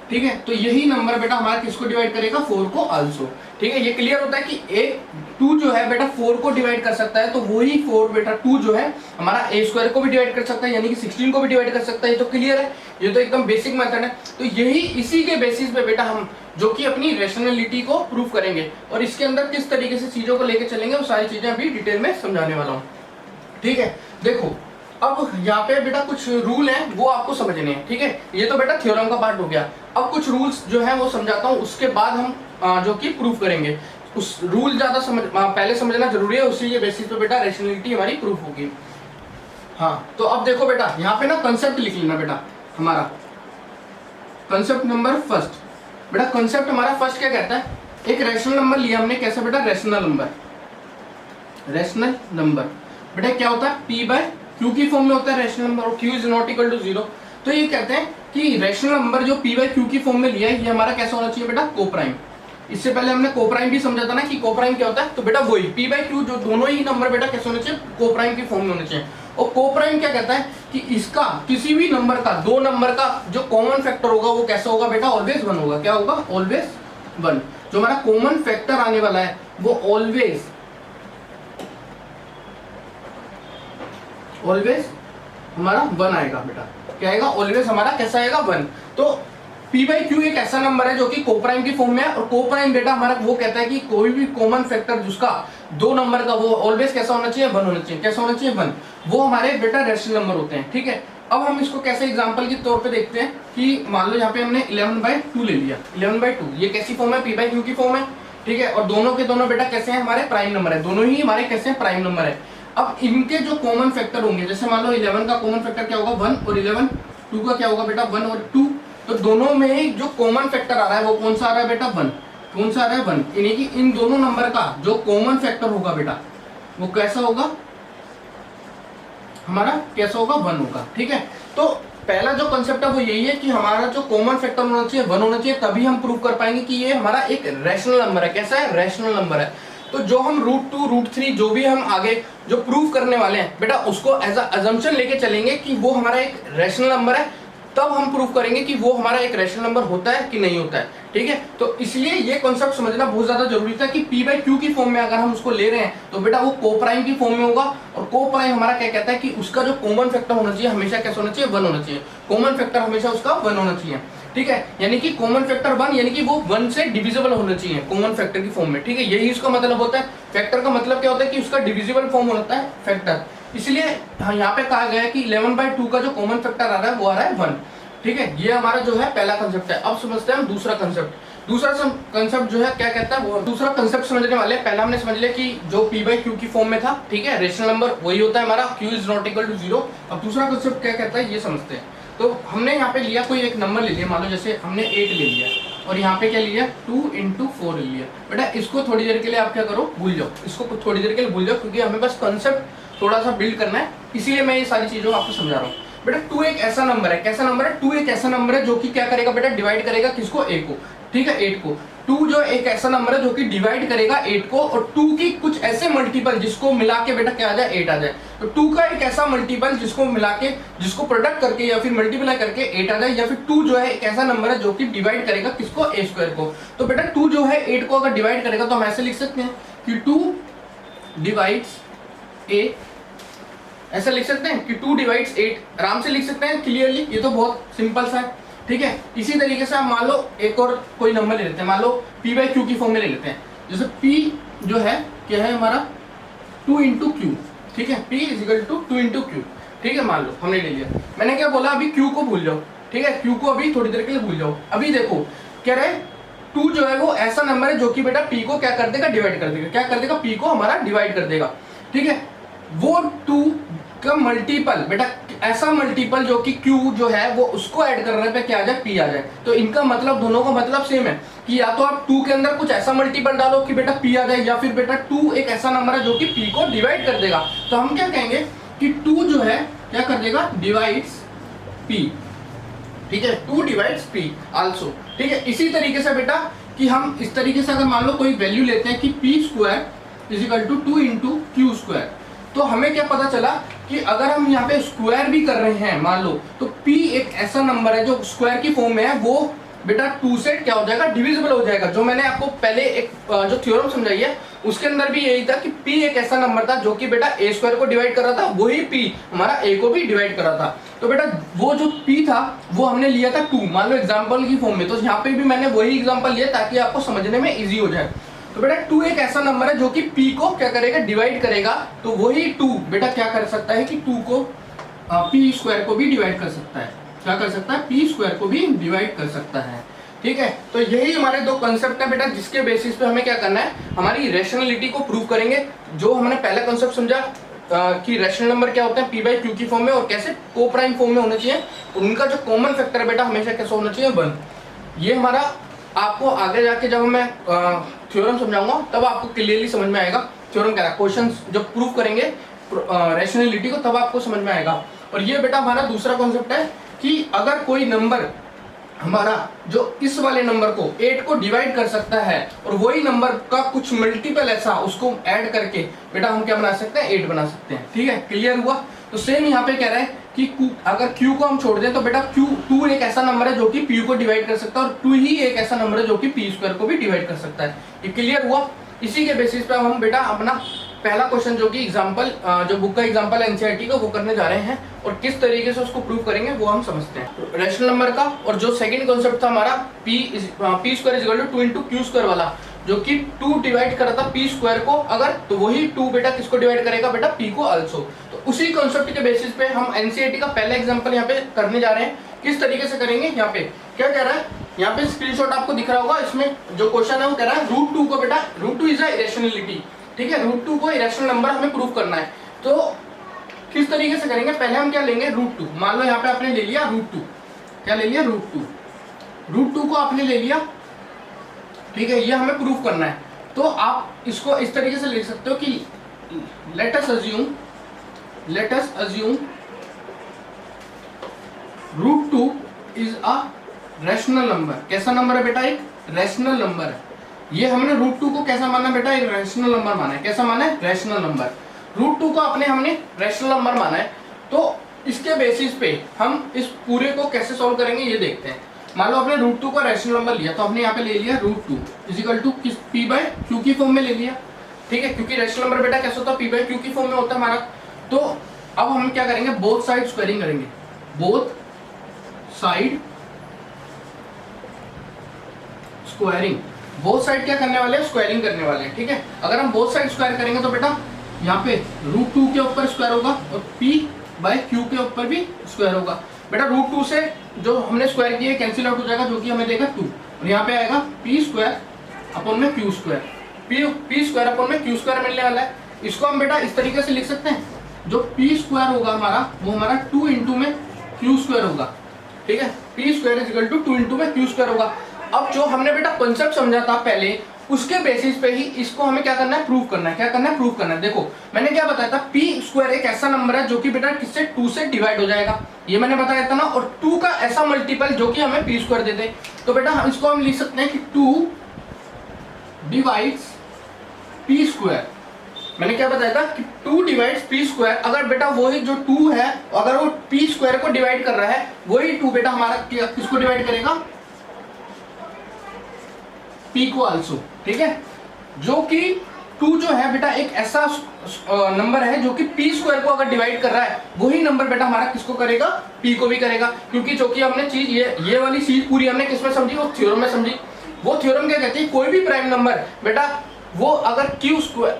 ठीक है। तो यही नंबर बेटा हमारा किसको डिवाइड करेगा, 4 को आल्सो, ठीक है। ये क्लियर होता है कि एक 2 जो है बेटा 4 को डिवाइड कर सकता है, तो वही 4 बेटा 2 जो है हमारा a स्क्वायर को भी डिवाइड कर सकता है, यानी कि 16 को भी डिवाइड कर सकता है। ये तो क्लियर है, ये तो एकदम बेसिक मेथड है। तो यही इसी के बेसिस पे बेटा हम जो कि अपनी रैशनैलिटी को प्रूव करेंगे, और इसके अंदर किस तरीके से चीजों को लेकर चलेंगे वो सारी चीजें अभी डिटेल में समझाने वाला हूँ, ठीक है। देखो अब यहाँ पे बेटा कुछ रूल हैं वो आपको समझने हैं, ठीक है। ये तो बेटा थ्योरम का पार्ट हो गया। अब कुछ रूल्स जो है वो समझाता हूँ, उसके बाद हम जो कि प्रूफ करेंगे। उस रूल ज्यादा पहले समझना जरूरी है, उसी के बेसिस पे बेटा रैशनैलिटी हमारी प्रूफ होगी। हाँ, तो अब देखो बेटा यहाँ पे ना कंसेप्ट लिख लेना बेटा, हमारा कंसेप्ट नंबर फर्स्ट। बेटा कंसेप्ट हमारा फर्स्ट क्या कहता है, एक रैशनल नंबर लिया हमने, कैसा बेटा, रैशनल नंबर। रैशनल नंबर बेटा क्या होता है, p बाय q की फॉर्म में होता है रैशनल नंबर, और q is not equal to 0। तो ये कहते हैं कि रैशनल नंबर जो p बाय q की फॉर्म में लिया है ये हमारा कैसा होना चाहिए बेटा, कोप्राइम। इससे पहले हमने कोप्राइम भी समझा था ना कि कोप्राइम क्या होता है, तो बेटा वही p बाय q जो दोनों ही नंबर बेटा कैसे होने चाहिए, कोप्राइम की फॉर्म में होने चाहिए। और कोप्राइम क्या कहता है कि इसका किसी भी नंबर का, दो नंबर का जो कॉमन फैक्टर होगा वो कैसा होगा बेटा, ऑलवेज 1 होगा। क्या होगा, ऑलवेज 1। जो हमारा कॉमन फैक्टर आने वाला है वो ऑलवेज हमारा 1 आएगा बेटा। क्या आएगा, ऑलवेज हमारा कैसा आएगा, 1। तो p बाई क्यू एक ऐसा नंबर है जो कि कोप्राइम की फॉर्म में है, और कोप्राइम बेटा हमारा वो कहता है कि कोई भी कॉमन फैक्टर जिसका दो नंबर का वो ऑलवेज कैसा होना चाहिए, 1 होना चाहिए। कैसा होना चाहिए, 1। वो हमारे बेटा रैशनल नंबर होते हैं, ठीक है। अब हम इसको कैसे एग्जांपल के तौर पे देखते हैं कि मान लो यहाँ पे हमने 11/2 ले लिया। 11/2 ये कैसी फॉर्म है, p बाई क्यू की फॉर्म है, ठीक है। और दोनों के दोनों बेटा कैसे हैं, हमारे प्राइम नंबर है, दोनों ही हमारे कैसे हैं, प्राइम नंबर है। अब इनके जो कॉमन फैक्टर होंगे, जैसे मान लो 11 का कॉमन फैक्टर क्या होगा, 1, और 11 2 का क्या होगा बेटा, 1 और 2। तो दोनों में जो कॉमन फैक्टर आ रहा है वो कौन सा आ रहा है बेटा, 1। कौन सा आ रहा है 1, यानी कि इन दोनों नंबर का जो कॉमन फैक्टर होगा बेटा वो कैसा होगा हमारा, कैसा होगा 1 होगा। ठीक है, तो पहला जो कंसेप्ट है वो यही है कि हमारा जो कॉमन फैक्टर होना चाहिए 1 होना चाहिए, तभी हम प्रूव कर पाएंगे कि ये हमारा एक रैशनल नंबर है। कैसा है, रैशनल नंबर है। तो जो हम √2 √3 जो भी हम आगे जो प्रूव करने वाले हैं बेटा उसको एज अ अजम्पशन लेके चलेंगे कि वो हमारा एक रैशनल नंबर है, तब हम प्रूव करेंगे कि वो हमारा एक रैशनल नंबर होता है कि नहीं होता है। ठीक है, तो इसलिए ये कॉन्सेप्ट समझना बहुत ज्यादा जरूरी था कि p/q की फॉर्म में अगर हम उसको ले रहे हैं तो बेटा वो कोप्राइम की फॉर्म में होगा, और कोप्राइम हमारा क्या कहता है कि उसका जो कॉमन फैक्टर होना चाहिए हमेशा कैसा होना चाहिए, 1 होना चाहिए। कॉमन फैक्टर हमेशा उसका 1 होना चाहिए। ठीक है, यानी कि कॉमन फैक्टर 1 यानी कि वो 1 से डिविजिबल होना चाहिए कॉमन फैक्टर की फॉर्म में। ठीक है, यही उसका मतलब होता है। फैक्टर का मतलब क्या होता है कि उसका डिविजिबल फॉर्म होता है फैक्टर। इसलिए यहाँ पे कहा गया है कि 11/2 का जो कॉमन फैक्टर आ रहा है वो आ रहा है 1। ठीक है, ये हमारा जो है पहला कंसेप्ट है। अब समझते हैं हम दूसरा कंसेप्ट। दूसरा कंसेप्ट जो है क्या कहता है, वो दूसरा कंसेप्ट समझने वाले हैं। पहला हमने समझ लिया कि जो p/q की फॉर्म में था, ठीक है, रेशनल नंबर वही होता है हमारा, q is not equal to 0। अब दूसरा कंसेप्ट क्या कहता है ये समझते हैं। तो हमने यहाँ पे लिया कोई एक नंबर ले लिया, मान लो जैसे हमने 8 ले लिया और यहाँ पे क्या लिया 2 × 4 ले लिया। बेटा इसको थोड़ी देर के लिए आप क्या करो, भूल जाओ, इसको थोड़ी देर के लिए भूल जाओ, क्योंकि हमें बस कंसेप्ट थोड़ा सा बिल्ड करना है, इसीलिए मैं ये सारी चीजों आपको समझा रहा हूँ। बेटा 2 एक ऐसा नंबर है, कैसा नंबर है, 2 एक ऐसा नंबर है जो कि क्या करेगा बेटा, डिवाइड करेगा किसको, a को। ठीक है, 8 को। 2 जो एक ऐसा नंबर है जो कि डिवाइड करेगा 8 को, और 2 की कुछ ऐसे मल्टीपल जिसको मिला के बेटा क्या आ जाए, 8 आ जाए। तो 2 का एक ऐसा मल्टीपल जिसको मिला के, जिसको प्रोडक्ट करके या फिर मल्टीप्लाई करके 8 आ जाए, या फिर 2 जो है एक ऐसा नंबर है जो कि डिवाइड करेगा किसको, a² को। तो बेटा 2 जो है 8 को अगर डिवाइड करेगा तो हम ऐसे लिख सकते हैं कि 2 डिवाइड्स a, ऐसा लिख सकते हैं कि 2 डिवाइड्स 8, आराम से लिख सकते हैं क्लियरली, ये तो बहुत सिंपल सा है। ठीक है, इसी तरीके से हम मान लो एक और कोई नंबर ले लेते हैं, मान लो p/q की फॉर्म में ले लेते हैं। जैसे p जो है क्या है हमारा 2 × q। ठीक है, p = 2 × q। ठीक है, मान लो हमने ले लिया। मैंने क्या बोला, अभी q को भूल जाओ। ठीक है, q को अभी थोड़ी देर के लिए भूल जाओ। अभी देखो क्या रहे, 2 जो है वो ऐसा नंबर है जो कि बेटा p को क्या कर देगा, डिवाइड कर देगा। क्या कर देगा, p को हमारा डिवाइड कर देगा। ठीक है, वो 2 का मल्टीपल बेटा ऐसा मल्टीपल जो कि q जो है वो उसको ऐड करने पे क्या आ जाए, p आ जाए। तो इनका मतलब, दोनों का मतलब सेम है कि या तो आप 2 के अंदर कुछ ऐसा मल्टीपल डालो कि बेटा p आ जाए, या फिर बेटा 2 एक ऐसा नंबर है जो कि p को डिवाइड कर देगा। तो हम क्या कहेंगे कि 2 जो है क्या कर देगा, डिवाइड्स p। ठीक है, 2 डिवाइड्स p आल्सो। ठीक है, इसी तरीके से बेटा कि हम इस तरीके से अगर मान लो कोई वैल्यू लेते हैं कि p² = 2 × q², तो हमें क्या पता चला कि अगर हम यहाँ पे स्क्वायर भी कर रहे हैं मान लो, तो p एक ऐसा नंबर है जो स्क्वायर की फॉर्म में है, वो बेटा 2 से क्या हो जाएगा, डिविजिबल हो जाएगा। जो मैंने आपको पहले एक जो थ्योरम समझाई है उसके अंदर भी यही था कि p एक ऐसा नंबर था जो कि बेटा a² को डिवाइड कर रहा था, वही p हमारा a को भी डिवाइड कर रहा था। तो बेटा वो जो p था वो हमने लिया था 2, मान लो एग्जाम्पल की फॉर्म में। तो यहाँ पे भी मैंने वही एग्जाम्पल लिया ताकि आपको समझने में ईजी हो जाए। तो बेटा 2 एक ऐसा नंबर है जो कि p को क्या करेगा, डिवाइड करेगा। तो वही 2 बेटा क्या कर सकता है कि 2 को p² को भी डिवाइड कर सकता है। क्या कर सकता है, p² को भी डिवाइड कर सकता है। ठीक है, तो यही हमारे दो कंसेप्ट है बेटा, जिसके बेसिस पे हमें क्या करना है, हमारी रैशनैलिटी को प्रूव करेंगे। जो हमने पहला कंसेप्ट समझा कि रैशनल नंबर क्या होता है, p/q की फॉर्म में और कैसे कोप्राइम फॉर्म में होना चाहिए, और उनका जो कॉमन फैक्टर है बेटा हमेशा कैसा होना चाहिए, 1। ये हमारा आपको आगे जाके जब मैं थ्योरम समझाऊंगा तब आपको क्लियरली समझ में आएगा थ्योरम क्या है। क्वेश्चन जब प्रूव करेंगे रैशनैलिटी को तब आपको समझ में आएगा। और ये बेटा हमारा दूसरा कॉन्सेप्ट है कि अगर कोई नंबर हमारा जो इस वाले नंबर को 8 को डिवाइड कर सकता है और वही नंबर का कुछ मल्टीपल ऐसा उसको ऐड करके बेटा हम क्या बना सकते हैं, 8 बना सकते हैं। ठीक है, क्लियर हुआ। तो सेम यहाँ पे कह रहा है कि अगर q को हम छोड़ दें तो बेटा q2 एक ऐसा नंबर है जो कि p को डिवाइड कर सकता है, और 2 ही एक ऐसा नंबर है जो कि p² को भी डिवाइड कर सकता है। ये क्लियर हुआ। इसी के बेसिस पे हम बेटा अपना पहला क्वेश्चन जो कि एग्जांपल जो बुक का एग्जांपल है एनसीईआरटी का वो करने जा रहे हैं, और किस तरीके से उसको प्रूव करेंगे वो हम समझते हैं रैशनल नंबर का। और जो सेकंड कॉन्सेप्ट था हमारा p² = 2 × q² वाला, जो कि 2 डिवाइड कर रहा था p² को अगर, तो वही 2 बेटा किसको डिवाइड करेगा, बेटा p को आल्सो। तो उसी कॉन्सेप्ट के बेसिस पे हम एनसीईआरटी का पहला एग्जांपल यहाँ पे करने जा रहे हैं। किस तरीके से करेंगे, यहाँ पे क्या कह रहा है, यहाँ पे स्क्रीनशॉट आपको दिख रहा होगा। इसमें जो क्वेश्चन है वो कह रहा है √2 को बेटा, √2 इज अ इरेशनैलिटी। ठीक है, √2 को इरेशनल नंबर हमें प्रूव करना है। तो किस तरीके से करेंगे, पहले हम क्या लेंगे, √2। मान लो यहाँ पे आपने ले लिया √2, क्या ले लिया, √2 को आपने ले लिया ठीक है, ये हमें प्रूफ करना है। तो आप इसको इस तरीके से लिख सकते हो कि late us assume √2 is a rational number. कैसा नंबर है बेटा? एक रैशनल नंबर है। ये हमने √2 को कैसा माना बेटा? एक रैशनल नंबर माना है। कैसा माना है? Rational number. √2 को हमने रैशनल नंबर माना है। तो इसके बेसिस पे हम इस पूरे को कैसे सॉल्व करेंगे ये देखते हैं। मान लो आपने √2 को रैशनल नंबर लिया, तो हमने यहाँ पे ले लिया √2 इजिकल टू किस p/q की फॉर्म में ले लिया। ठीक है, क्योंकि रैशनल नंबर बेटा कैसे होता है? p/q की फॉर्म में होता है हमारा। तो अब हम क्या करेंगे? बोथ साइड स्क्वायरिंग करेंगे। Both side squaring, both side क्या करने वाले हैं? स्क्वायरिंग करने वाले हैं। ठीक है, अगर हम बोथ साइड स्क्वायर करेंगे तो बेटा यहाँ पे √2 के ऊपर स्क्वायर होगा और p/q के ऊपर भी स्क्वायर होगा। बेटा √2 से जो हमने स्क्वायर किया कैंसिल आउट हो जाएगा, जो कि हमें देगा 2, और यहाँ पे आएगा p² अपॉन में q² मिलने वाला है। इसको हम बेटा इस तरीके से लिख सकते हैं, जो p² होगा हमारा वो हमारा 2 इंटू में q² होगा। ठीक है, p² इजिकल टू 2 इंटू में q² होगा। अब जो हमने बेटा कॉन्सेप्ट समझा था पहले, उसके बेसिस पे ही इसको हमें क्या करना है? प्रूव करना है। क्या करना है? प्रूव करना है। देखो मैंने क्या बताया था? p² एक ऐसा नंबर है जो कि बेटा किससे? 2 से डिवाइड हो जाएगा, ये मैंने बताया था ना। और 2 का ऐसा मल्टीपल जो कि हमें p² दे दे। तो बेटा इसको हम लिख सकते हैं कि 2 डिवाइड्स p²। मैंने क्या बताया था कि 2 डिवाइड्स p²। अगर बेटा वही जो 2 है, अगर वो p² को डिवाइड कर रहा है, वही 2 बेटा हमारा किसको डिवाइड करेगा? p को आल्सो। ठीक है, जो कि 2 जो है बेटा एक ऐसा नंबर है जो कि p² को अगर डिवाइड कर रहा है, वही नंबर बेटा हमारा किसको करेगा? p को भी करेगा। क्योंकि जो कि हमने चीज ये वाली चीज पूरी हमने किसमें समझी? वो थ्योरम में समझी। वो थ्योरम क्या कहती है? कोई भी प्राइम नंबर बेटा वो अगर q²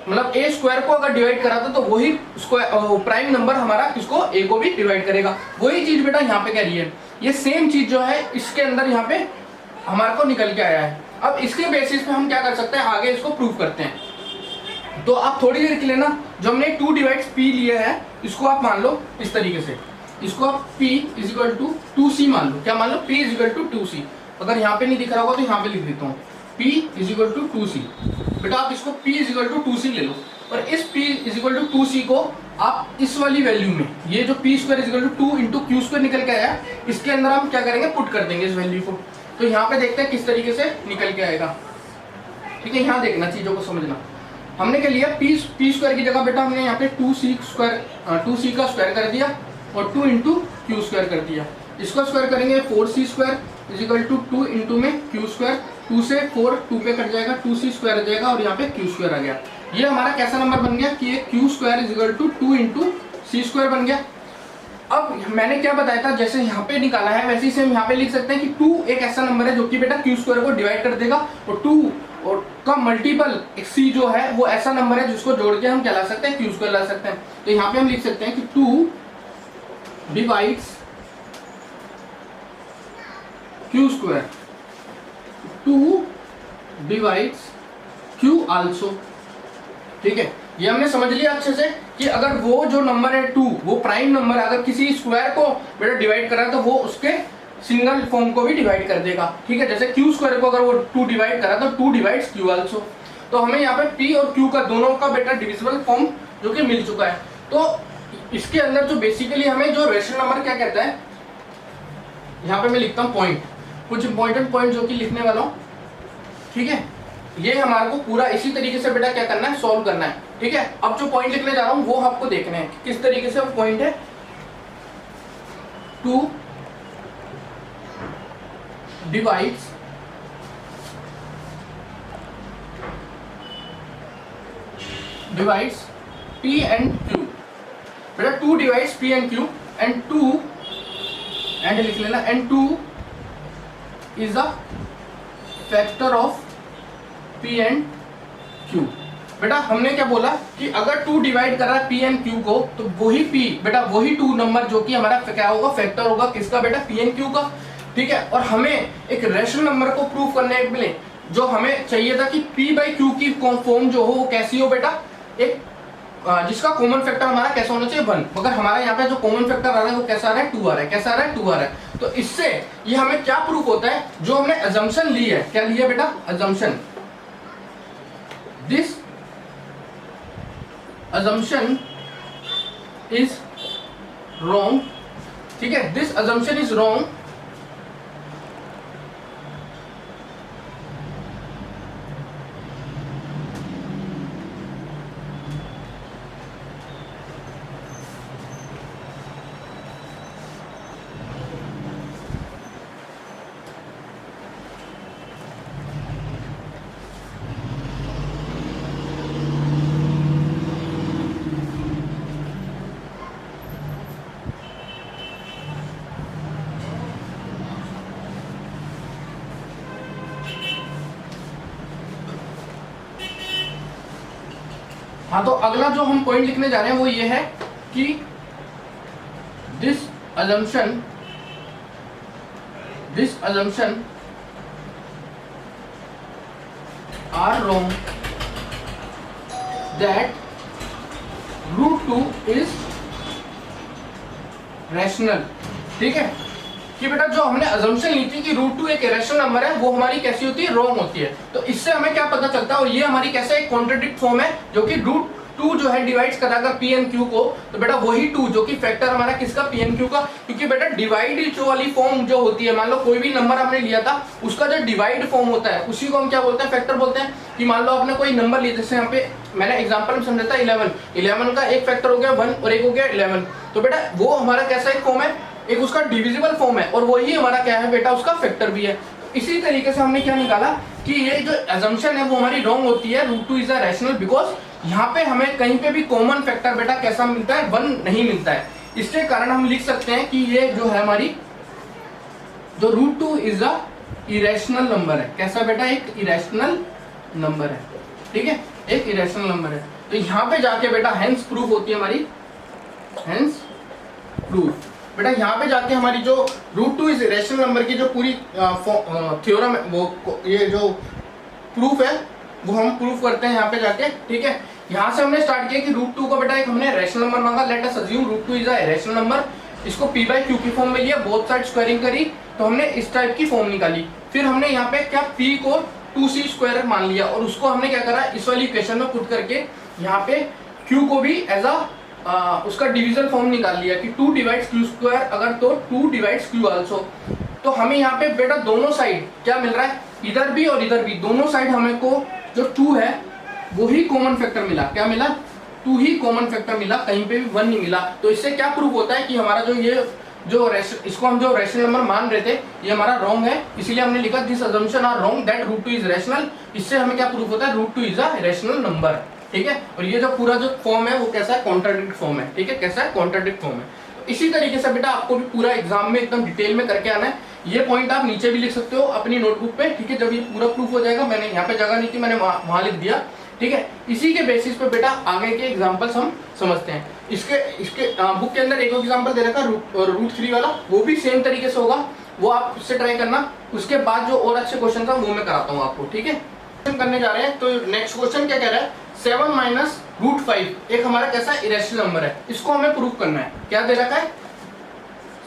मतलब a² को अगर डिवाइड करा था, तो वही प्राइम नंबर हमारा किसको? a को भी डिवाइड करेगा। वही चीज बेटा यहाँ पे कह रही है। ये सेम चीज जो है इसके अंदर यहाँ पे हमारे को निकल के आया है। अब इसके बेसिस पे हम क्या कर सकते हैं? आगे इसको प्रूव करते हैं। तो आप थोड़ी देर के लिए ना, जो हमने 2 डिवाइड्स p लिए है, इसको आप मान लो इस तरीके से। इसको आप p इजिकल टू 2c मान लो। क्या मान लो? p is equal to 2c। अगर यहाँ पे नहीं दिख रहा होगा तो यहाँ पे लिख देता हूँ, p इजिकल टू 2c। बेटा आप इसको p इजिकल टू 2c ले लो, और इस p इजिकल टू 2c को आप इस वाली वैल्यू में, ये जो p² is equal to 2 into q² निकल के आया, इसके अंदर हम क्या करेंगे? पुट कर देंगे इस वैल्यू को। तो यहाँ पे देखते हैं किस तरीके से निकल के आएगा। ठीक है, यहाँ देखना, चीजों को समझना। हमने क्या लिया? p² की जगह बेटा हमने यहाँ पे 2c का स्क्वायर कर दिया और 2 इंटू q² कर दिया। इसको स्क्वायर करेंगे 4c² इजिकल टू 2 इंटू में q²। 2 से 4 2 पे कट जाएगा, 2c² आ जाएगा और यहाँ पे q² आ गया। ये हमारा कैसा नंबर बन गया कि ये q² is equal to 2 into c² बन गया। अब मैंने क्या बताया था? जैसे यहाँ पे निकाला है वैसे ही हम यहाँ पे लिख सकते हैं कि 2 एक ऐसा नंबर है जो कि बेटा q² को डिवाइड कर देगा, और 2 और का मल्टीपल c जो है वो ऐसा नंबर है जिसको जोड़ के हम क्या ला सकते हैं? q² ला सकते हैं। तो यहाँ पे हम लिख सकते हैं कि 2 divides q², 2 divides q also. ठीक है, ये हमने समझ लिया अच्छे से कि अगर वो जो नंबर है 2, वो प्राइम नंबर अगर किसी स्क्वायर को बेटा डिवाइड कर रहा है, तो वो उसके सिंगल फॉर्म को भी डिवाइड कर देगा। ठीक है, जैसे q² को अगर वो 2 डिवाइड करा तो 2 डिवाइड्स q आल्सो। तो हमें यहाँ पे p और q का दोनों का बेटा डिविजिबल फॉर्म जो कि मिल चुका है। तो इसके अंदर जो बेसिकली हमें जो रैशनल नंबर क्या कहता है, यहाँ पे मैं लिखता हूँ पॉइंट, कुछ इंपॉर्टेंट पॉइंट जो कि लिखने वाला हूँ। ठीक है, ये हमारे को पूरा इसी तरीके से बेटा क्या करना है? सॉल्व करना है। ठीक है, अब जो पॉइंट लिखने जा रहा हूं वो आपको देखना है कि किस तरीके से वो पॉइंट है। 2 डिवाइड्स p and q। बेटा 2 divides p and q and 2 and लिख लेना, and 2 is a factor of p and q। बेटा हमने क्या बोला कि अगर 2 डिवाइड कर रहा है p and q को, तो वही p बेटा वही 2 नंबर जो कि हमारा क्या होगा? फैक्टर होगा किसका? बेटा p and q का। ठीक है, और हमें एक रैशनल नंबर को प्रूव करने के लिए जो हमें चाहिए था कि p/q की फॉर्म जो हो वो कैसी हो बेटा? एक जिसका कॉमन फैक्टर हमारा कैसा होना चाहिए? 1। मगर हमारा यहाँ पे जो कॉमन फैक्टर आ रहा है वो कैसा आ रहा है? 2 आ रहा है। कैसा आ रहा है? 2 आ रहा है। तो इससे ये हमें क्या प्रूफ होता है? जो हमने अजम्पशन ली है, क्या लिया बेटा? Assumption. This assumption is wrong, ठीक है, दिस assumption is wrong हाँ, तो अगला जो हम पॉइंट लिखने जा रहे हैं वो ये है कि this assumption are wrong that √2 is rational, ठीक है, कि बेटा जो हमने assumption ली थी कि √2 एक irrational नंबर है, वो हमारी कैसी होती है, wrong होती है। तो इससे हमें क्या पता चलता है, और ये हमारी कैसे एक कॉन्ट्राडिक्ट फॉर्म है, जो कि √2 जो है डिवाइड्स कराकर पी एन क्यू को, तो बेटा वही 2 जो कि फैक्टर हमारा किसका, पी एन क्यू का, क्योंकि बेटा डिवाइड जो वाली फॉर्म जो होती है, मान लो कोई भी नंबर आपने लिया था, उसका जो डिवाइड फॉर्म होता है उसी को हम क्या बोलते हैं, फैक्टर बोलते हैं। कि मान लो आपने कोई नंबर लिया, जैसे यहाँ पे मैंने एग्जांपल में समझा था 11 का एक फैक्टर हो गया 1 और एक हो गया 11, तो बेटा वो हमारा कैसा एक फॉर्म है, एक उसका डिविजिबल फॉर्म है, और वही हमारा क्या है बेटा, उसका फैक्टर भी है। इसी तरीके से हमने क्या निकाला कि ये जो assumption है वो हमारी रॉन्ग होती है, √2 इज अ रैशनल, बिकॉज यहाँ पे हमें कहीं पे भी कॉमन फैक्टर बेटा कैसा मिलता है, 1 नहीं मिलता है। इसके कारण हम लिख सकते हैं कि ये जो है हमारी जो √2 इज अ इरेशनल नंबर है। कैसा बेटा, एक इरेशनल नंबर है, ठीक है, एक इरेशनल नंबर है। तो यहाँ पे जाके बेटा हेंस प्रूफ होती है हमारी, हेंस प्रूफ बेटा यहाँ पे जाके हमारी जो √2 इज इरेशनल नंबर की जो पूरी थ्योरम है, वो ये जो प्रूफ है वो हम प्रूफ करते हैं यहाँ पे जाके, ठीक है। यहाँ से हमने स्टार्ट किया कि √2 को बेटा एक हमने रैशनल नंबर मांगा, late us assume √2 is a rational number, इसको p/q की फॉर्म में लिया, बोथ साइड स्क्वायरिंग करी, तो हमने इस टाइप की फॉर्म निकाली। फिर हमने यहाँ पे क्या p को 2c² मान लिया, और उसको हमने क्या करा, इस वाली इक्वेशन में पुट करके यहाँ पे q को भी एज अ उसका डिविजन फॉर्म निकाल लिया कि 2 डिवाइड्स q², अगर तो 2 डिवाइड्स q आल्सो। तो हमें यहाँ पे बेटा दोनों साइड क्या मिल रहा है, इधर भी और इधर भी, दोनों साइड हमें को जो 2 है वो ही कॉमन फैक्टर मिला। क्या मिला, 2 ही कॉमन फैक्टर मिला, कहीं पे भी 1 नहीं मिला। तो इससे क्या प्रूफ होता है कि हमारा जो ये जो इसको हम जो रैशनल नंबर मान रहे थे ये हमारा रॉन्ग है, इसीलिए हमने लिखा this assumption are wrong that √2 is rational. इससे हमें क्या प्रूफ होता है, √2 इज अ रैशनल नंबर, ठीक है। और ये जो पूरा जो फॉर्म है वो कैसा है, कॉन्ट्राडिक्ट फॉर्म है, ठीक है, कैसा है, कॉन्ट्राडिक्ट फॉर्म है। तो इसी तरीके से बेटा आपको भी पूरा एग्जाम में एकदम डिटेल में करके आना है। ये पॉइंट आप नीचे भी लिख सकते हो अपनी नोटबुक पे, ठीक है। जब ये पूरा प्रूफ हो जाएगा, मैंने यहाँ पे जगह नहीं थी, मैंने वहां लिख दिया, ठीक है। इसी के बेसिस पे बेटा आगे के एग्जांपल्स हम समझते हैं। इसके बुक के अंदर एक एग्जांपल दे रखा √3 वाला, वो भी सेम तरीके से होगा, वो आप खुद से ट्राई करना। उसके बाद जो और अच्छे क्वेश्चन था वो मैं कराता हूँ आपको, ठीक है। करने जा रहे हैं, तो नेक्स्ट क्वेश्चन क्या कह रहा है, 7 - √5 एक हमारा कैसा इरेशनल नंबर है, इसको हमें प्रूफ करना है। क्या दे रखा है,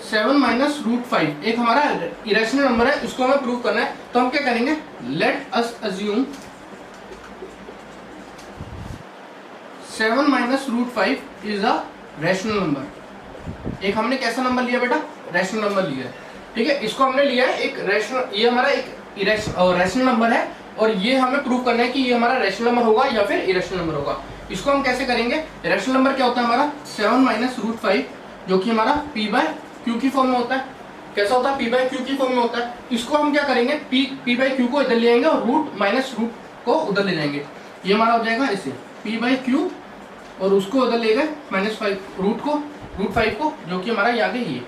7 - √5 एक हमारा इरेशनल नंबर है, इसको हमें प्रूफ करना है। तो हम क्या करेंगे, let us assume 7 - √5 is a rational number. एक हमने कैसा नंबर लिया बेटा, रैशनल नंबर लिया है, ठीक है। इसको हमने लिया है एक रैशनल, ये हमारा एक रैशनल नंबर है, और ये हमें प्रूव करना है कि ये हमारा रैशनल नंबर होगा या फिर इरेशनल नंबर होगा। इसको हम कैसे करेंगे, रैशनल नंबर क्या होता है हमारा, 7 - √5 जो कि हमारा p/q की फॉर्म में होता है। कैसा होता है, p/q की फॉर्म में होता है। इसको हम क्या करेंगे, p/q को इधर ले आएंगे और रूट को उधर ले जाएंगे, ये हमारा हो जाएगा ऐसे p/q, और उसको उधर ले गए -5 √5 को, जो कि हमारा ये आगे ये।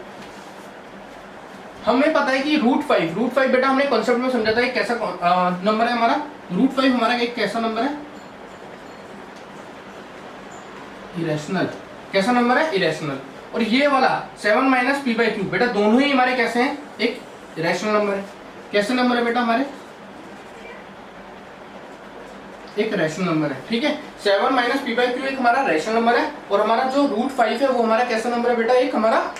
हमें पता है कि √5 बेटा हमने कॉन्सेप्ट में समझा था, एक कैसा नंबर है हमारा, √5 हमारा एक कैसा नंबर है, इरेशनल। कैसा नंबर है, इरेशनल। और ये वाला 7 - p/q बेटा दोनों ही हमारे कैसे हैं, एक रैशनल नंबर है। कैसे नंबर है बेटा हमारे, एक रैशनल नंबर है, ठीक है। 7 - p/q एक हमारा रैशनल नंबर है, और हमारा जो √5 है वो हमारा कैसा नंबर है बेटा, एक हमारा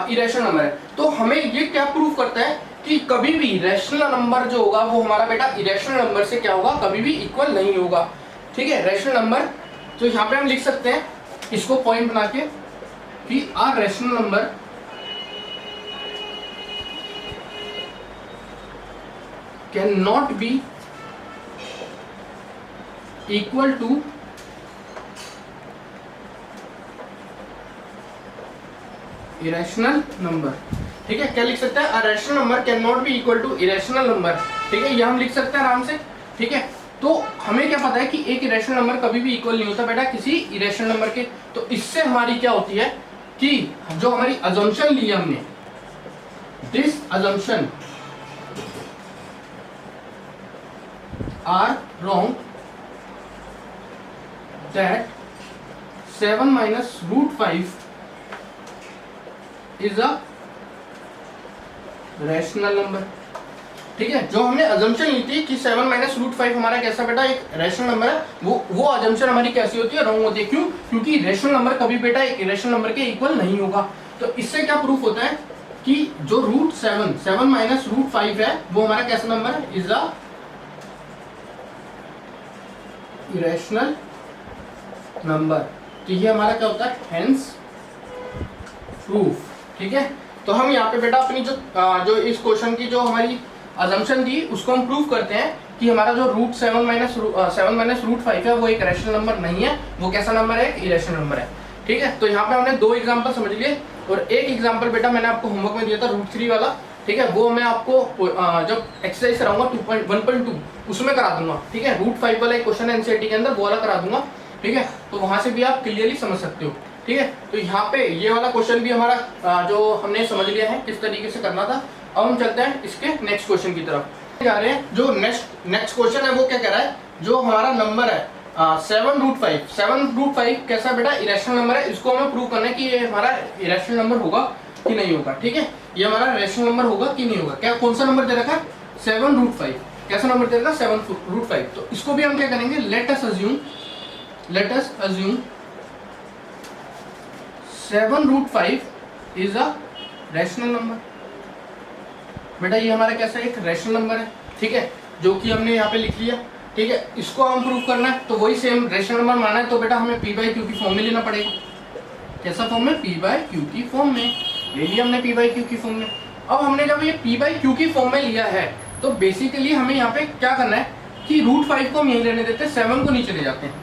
इरेशनल नंबर है। तो हमें ये क्या प्रूव करता है कि कभी भी रैशनल नंबर जो होगा वो हमारा बेटा इरेशनल नंबर से क्या होगा, कभी भी इक्वल नहीं होगा। ठीक है, रैशनल नंबर। तो यहाँ पे हम लिख सकते हैं इसको पॉइंट बना के कि a rational number can not be equal to irrational number. ठीक है, क्या लिख सकते हैं, a rational number can not be equal to irrational number. ठीक है, ये हम लिख सकते हैं आराम से। ठीक है, तो हमें क्या पता है कि एक इरेशनल नंबर कभी भी इक्वल नहीं होता बेटा किसी इरेशनल नंबर के। तो इससे हमारी क्या होती है कि जो हमारी अजम्पशन ली है हमने, this assumption are wrong that 7 minus root 5 is a rational number. ठीक है, जो हमने अजम्पशन ली थी कि 7 माइनस रूट 5 हमारा कैसा बेटा एक रैशनल नंबर है, वो अजम्पशन हमारी कैसी होती है, रॉन्ग होती है। क्यों? क्योंकि रैशनल नंबर कभी बेटा एक इरेशनल नंबर के इक्वल नहीं होगा। तो इससे क्या प्रूफ होता है कि जो रूट 7 माइनस रूट 5 है वो हमारा कैसा नंबर है, इज अ इरेशनल नंबर। तो ये हमारा क्या होता है, हेंस प्रूफ। ठीक है, तो हम यहाँ पे बेटा अपनी जो इस क्वेश्चन की जो हमारी अजम्पशन थी उसको हम प्रूव करते हैं कि हमारा जो रूट 7 माइनस रूट 5 है वो एक रैशनल नंबर नहीं है, वो कैसा नंबर है, एक इरेशनल नंबर है। ठीक है, तो यहाँ पे हमने 2 एग्जांपल समझ लिए और एक एग्जांपल बेटा मैंने आपको होमवर्क में दिया था रूट 3 वाला। ठीक है, वो मैं आपको जब एक्सरसाइज कराऊंगा 1.2 उसमें करा दूंगा। ठीक है, रूट 5 वाला एक क्वेश्चन है एनसीईआरटी के अंदर, वो वाला करा दूंगा। ठीक है, तो वहां से भी आप क्लियरली समझ सकते हो। ठीक है, तो यहाँ पे ये वाला क्वेश्चन भी हमारा जो हमने समझ लिया है किस तरीके से करना था। अब हम चलते हैं इसके नेक्स्ट क्वेश्चन की तरफ जा रहे हैं। जो नेक्स्ट क्वेश्चन है वो क्या कह रहा है, जो हमारा नंबर है 7 रूट 5 कैसा बेटा इरेशनल नंबर है। इसको हमें प्रूव करना है कि ये हमारा इरेशनल नंबर होगा कि नहीं होगा। ठीक है, ये हमारा रैशनल नंबर होगा कि नहीं होगा। क्या कौन सा नंबर दे रखा है, 7 रूट 5। कैसा नंबर दे रखा है, 7 रूट 5। तो इसको भी हम क्या करेंगे, let us assume 7 root 5 is a rational number. बेटा ये हमारा कैसा एक रैशनल नंबर है। ठीक है, जो कि हमने यहाँ पे लिख लिया। ठीक है, इसको हम प्रूव करना है तो वही सेम रैशनल नंबर माना है, तो बेटा हमें p बाई क्यू की फॉर्म में लेना पड़ेगा। कैसा फॉर्म में, p बाई क्यू की फॉर्म में ले लिया हमने, p बाई क्यू की फॉर्म में। अब हमने जब ये p बाई क्यू की फॉर्म में लिया है तो बेसिकली हमें यहाँ पे क्या करना है कि रूट 5 को हम यहीं रहने देते हैं, 7 को नीचे ले जाते हैं।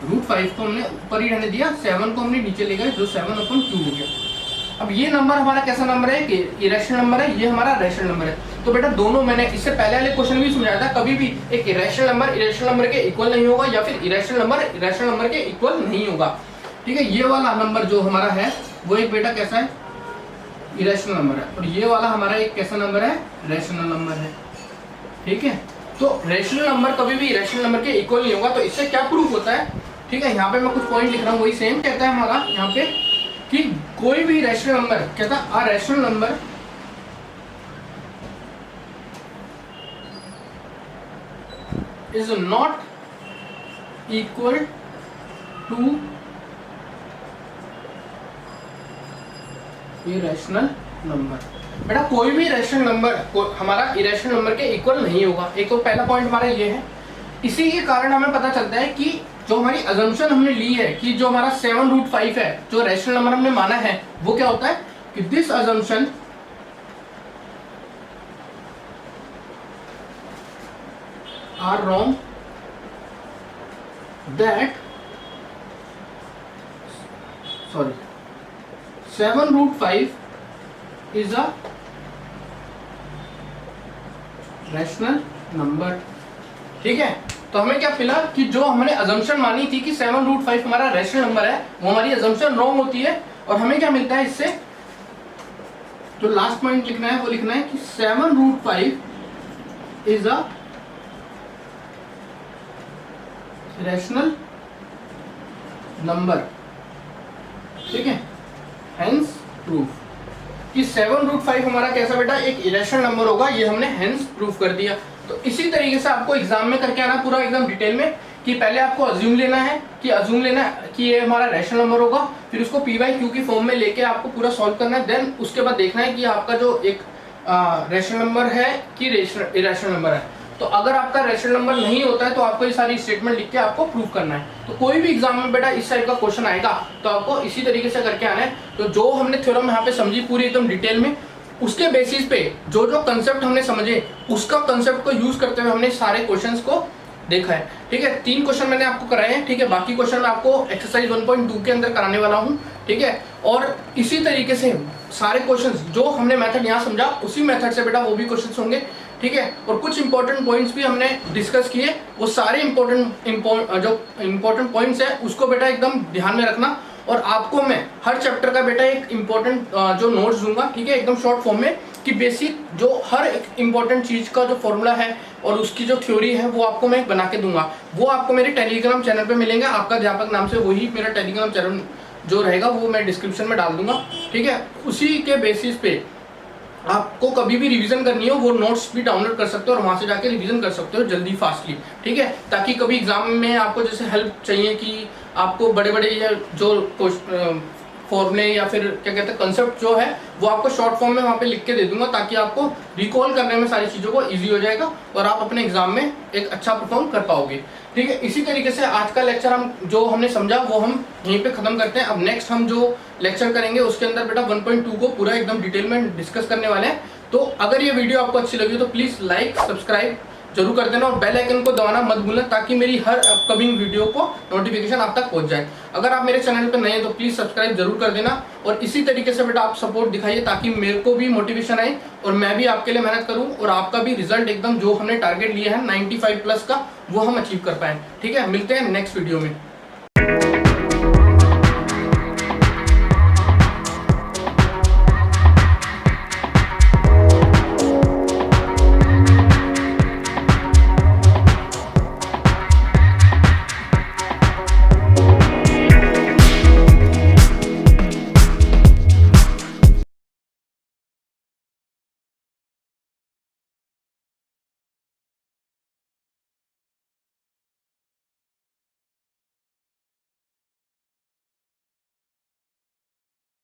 रूट 5 को हमने ऊपर ही रहने दिया, 7 को हमने नीचे ले गए, जो 7/2 हो गया। अब ये नंबर हमारा कैसा नंबर है, इरेशनल नंबर है, ये हमारा रैशनल नंबर है। तो बेटा दोनों मैंने इससे पहले वाले क्वेश्चन भी समझाया था, कभी भी एक इरेशनल नंबर के इक्वल नहीं होगा या फिर इरेशनल नंबर के इक्वल नहीं होगा। ठीक है, ये वाला नंबर जो हमारा है वो एक बेटा कैसा है, इरेशनल नंबर है, और ये वाला हमारा एक कैसा नंबर है, रैशनल नंबर है। ठीक है, तो रैशनल नंबर कभी भी इरेशनल नंबर के इक्वल नहीं होगा। तो इससे क्या प्रूफ होता है, ठीक है, यहाँ पे मैं कुछ पॉइंट लिख रहा हूँ, वही सेम कहता है हमारा यहाँ पे कि कोई भी रैशनल नंबर कहता है a rational number is not equal to irrational number. बेटा कोई भी रैशनल नंबर हमारा इरेशनल नंबर के इक्वल नहीं होगा। एक तो पहला पॉइंट हमारा ये है। इसी के कारण हमें पता चलता है कि जो हमारी अजम्पशन हमने ली है कि जो हमारा 7 रूट 5 है, जो रैशनल नंबर हमने माना है, वो क्या होता है कि this assumption are wrong that 7 root 5 is a rational number. ठीक है, तो हमें क्या मिला कि जो हमने अजम्पशन मानी थी कि 7 रूट 5 हमारा रैशनल नंबर है, वो हमारी अजम्पशन रॉन्ग होती है। और हमें क्या मिलता है इससे, जो लास्ट पॉइंट लिखना है वो लिखना है कि 7 root 5 is a rational number. ठीक है, हेंस प्रूफ कि 7 रूट 5 हमारा कैसा बेटा एक इरेशनल नंबर होगा, ये हमने हेंस प्रूफ कर दिया। तो इसी तरीके से आपको एग्जाम में करके आना पूरा एकदम डिटेल में कि पहले आपको अज्यूम लेना है कि ये हमारा रैशनल नंबर होगा, फिर उसको p बाई क्यू की फॉर्म में लेके आपको पूरा सॉल्व करना है। देन उसके बाद देखना है कि आपका जो एक रैशनल नंबर है कि इरेशनल नंबर है। तो अगर आपका रेशनल नंबर नहीं होता है तो आपको ये सारी स्टेटमेंट लिख के आपको प्रूव करना है। तो कोई भी एग्जाम में बेटा इस टाइप का क्वेश्चन आएगा तो आपको इसी तरीके से करके आना है। तो जो हमने थ्योरम यहाँ पे समझी पूरी एकदम डिटेल में, उसके बेसिस पे जो जो कंसेप्ट हमने समझे उसका कंसेप्ट को यूज करते हुए हमने सारे क्वेश्चंस को देखा है। ठीक है, 3 क्वेश्चन मैंने आपको कराए हैं। ठीक है, बाकी क्वेश्चन मैं आपको एक्सरसाइज 1.2 के अंदर कराने वाला हूँ। ठीक है, और इसी तरीके से सारे क्वेश्चंस जो हमने मेथड यहाँ समझा उसी मेथड से बेटा वो भी क्वेश्चंस होंगे। ठीक है, और कुछ इंपॉर्टेंट पॉइंट्स भी हमने डिस्कस किए, वो सारे जो इंपॉर्टेंट पॉइंट्स है उसको बेटा एकदम ध्यान में रखना। और आपको मैं हर चैप्टर का बेटा एक इंपॉर्टेंट जो नोट्स दूंगा, ठीक है, एकदम शॉर्ट फॉर्म में, कि बेसिक जो हर एक इंपॉर्टेंट चीज का जो फॉर्मूला है और उसकी जो थ्योरी है वो आपको मैं बना के दूंगा। वो आपको मेरे टेलीग्राम चैनल पे मिलेंगे, आपका अध्यापक नाम से, वही मेरा टेलीग्राम चैनल जो रहेगा वो मैं डिस्क्रिप्शन में डाल दूंगा। ठीक है, उसी के बेसिस पे आपको कभी भी रिवीजन करनी हो वो नोट्स भी डाउनलोड कर सकते हो और वहां से जाके रिवीजन कर सकते हो जल्दी फास्टली। ठीक है, ताकि कभी एग्जाम में आपको जैसे हेल्प चाहिए कि आपको बड़े बड़े जो फॉर्मूले या फिर क्या कहते हैं कंसेप्ट जो है वो आपको शॉर्ट फॉर्म में वहाँ पे लिख के दे दूंगा, ताकि आपको रिकॉल करने में सारी चीज़ों को इजी हो जाएगा और आप अपने एग्जाम में एक अच्छा परफॉर्म कर पाओगे। ठीक है, इसी तरीके से आज का लेक्चर हमने समझा वो हम यहीं पे खत्म करते हैं। अब नेक्स्ट हम जो लेक्चर करेंगे उसके अंदर बेटा 1.2 को पूरा एकदम डिटेल में डिस्कस करने वाले हैं। तो अगर ये वीडियो आपको अच्छी लगी तो प्लीज़ लाइक सब्सक्राइब जरूर कर देना और बेल आइकन को दबाना मत भूलना, ताकि मेरी हर अपकमिंग वीडियो को नोटिफिकेशन आप तक पहुंच जाए। अगर आप मेरे चैनल पर नए हैं तो प्लीज़ सब्सक्राइब जरूर कर देना और इसी तरीके से बेटा आप सपोर्ट दिखाइए, ताकि मेरे को भी मोटिवेशन आए और मैं भी आपके लिए मेहनत करूं और आपका भी रिजल्ट एकदम जो हमने टारगेट लिया है 95+ का वो हम अचीव कर पाएँ। ठीक है, मिलते हैं नेक्स्ट वीडियो में।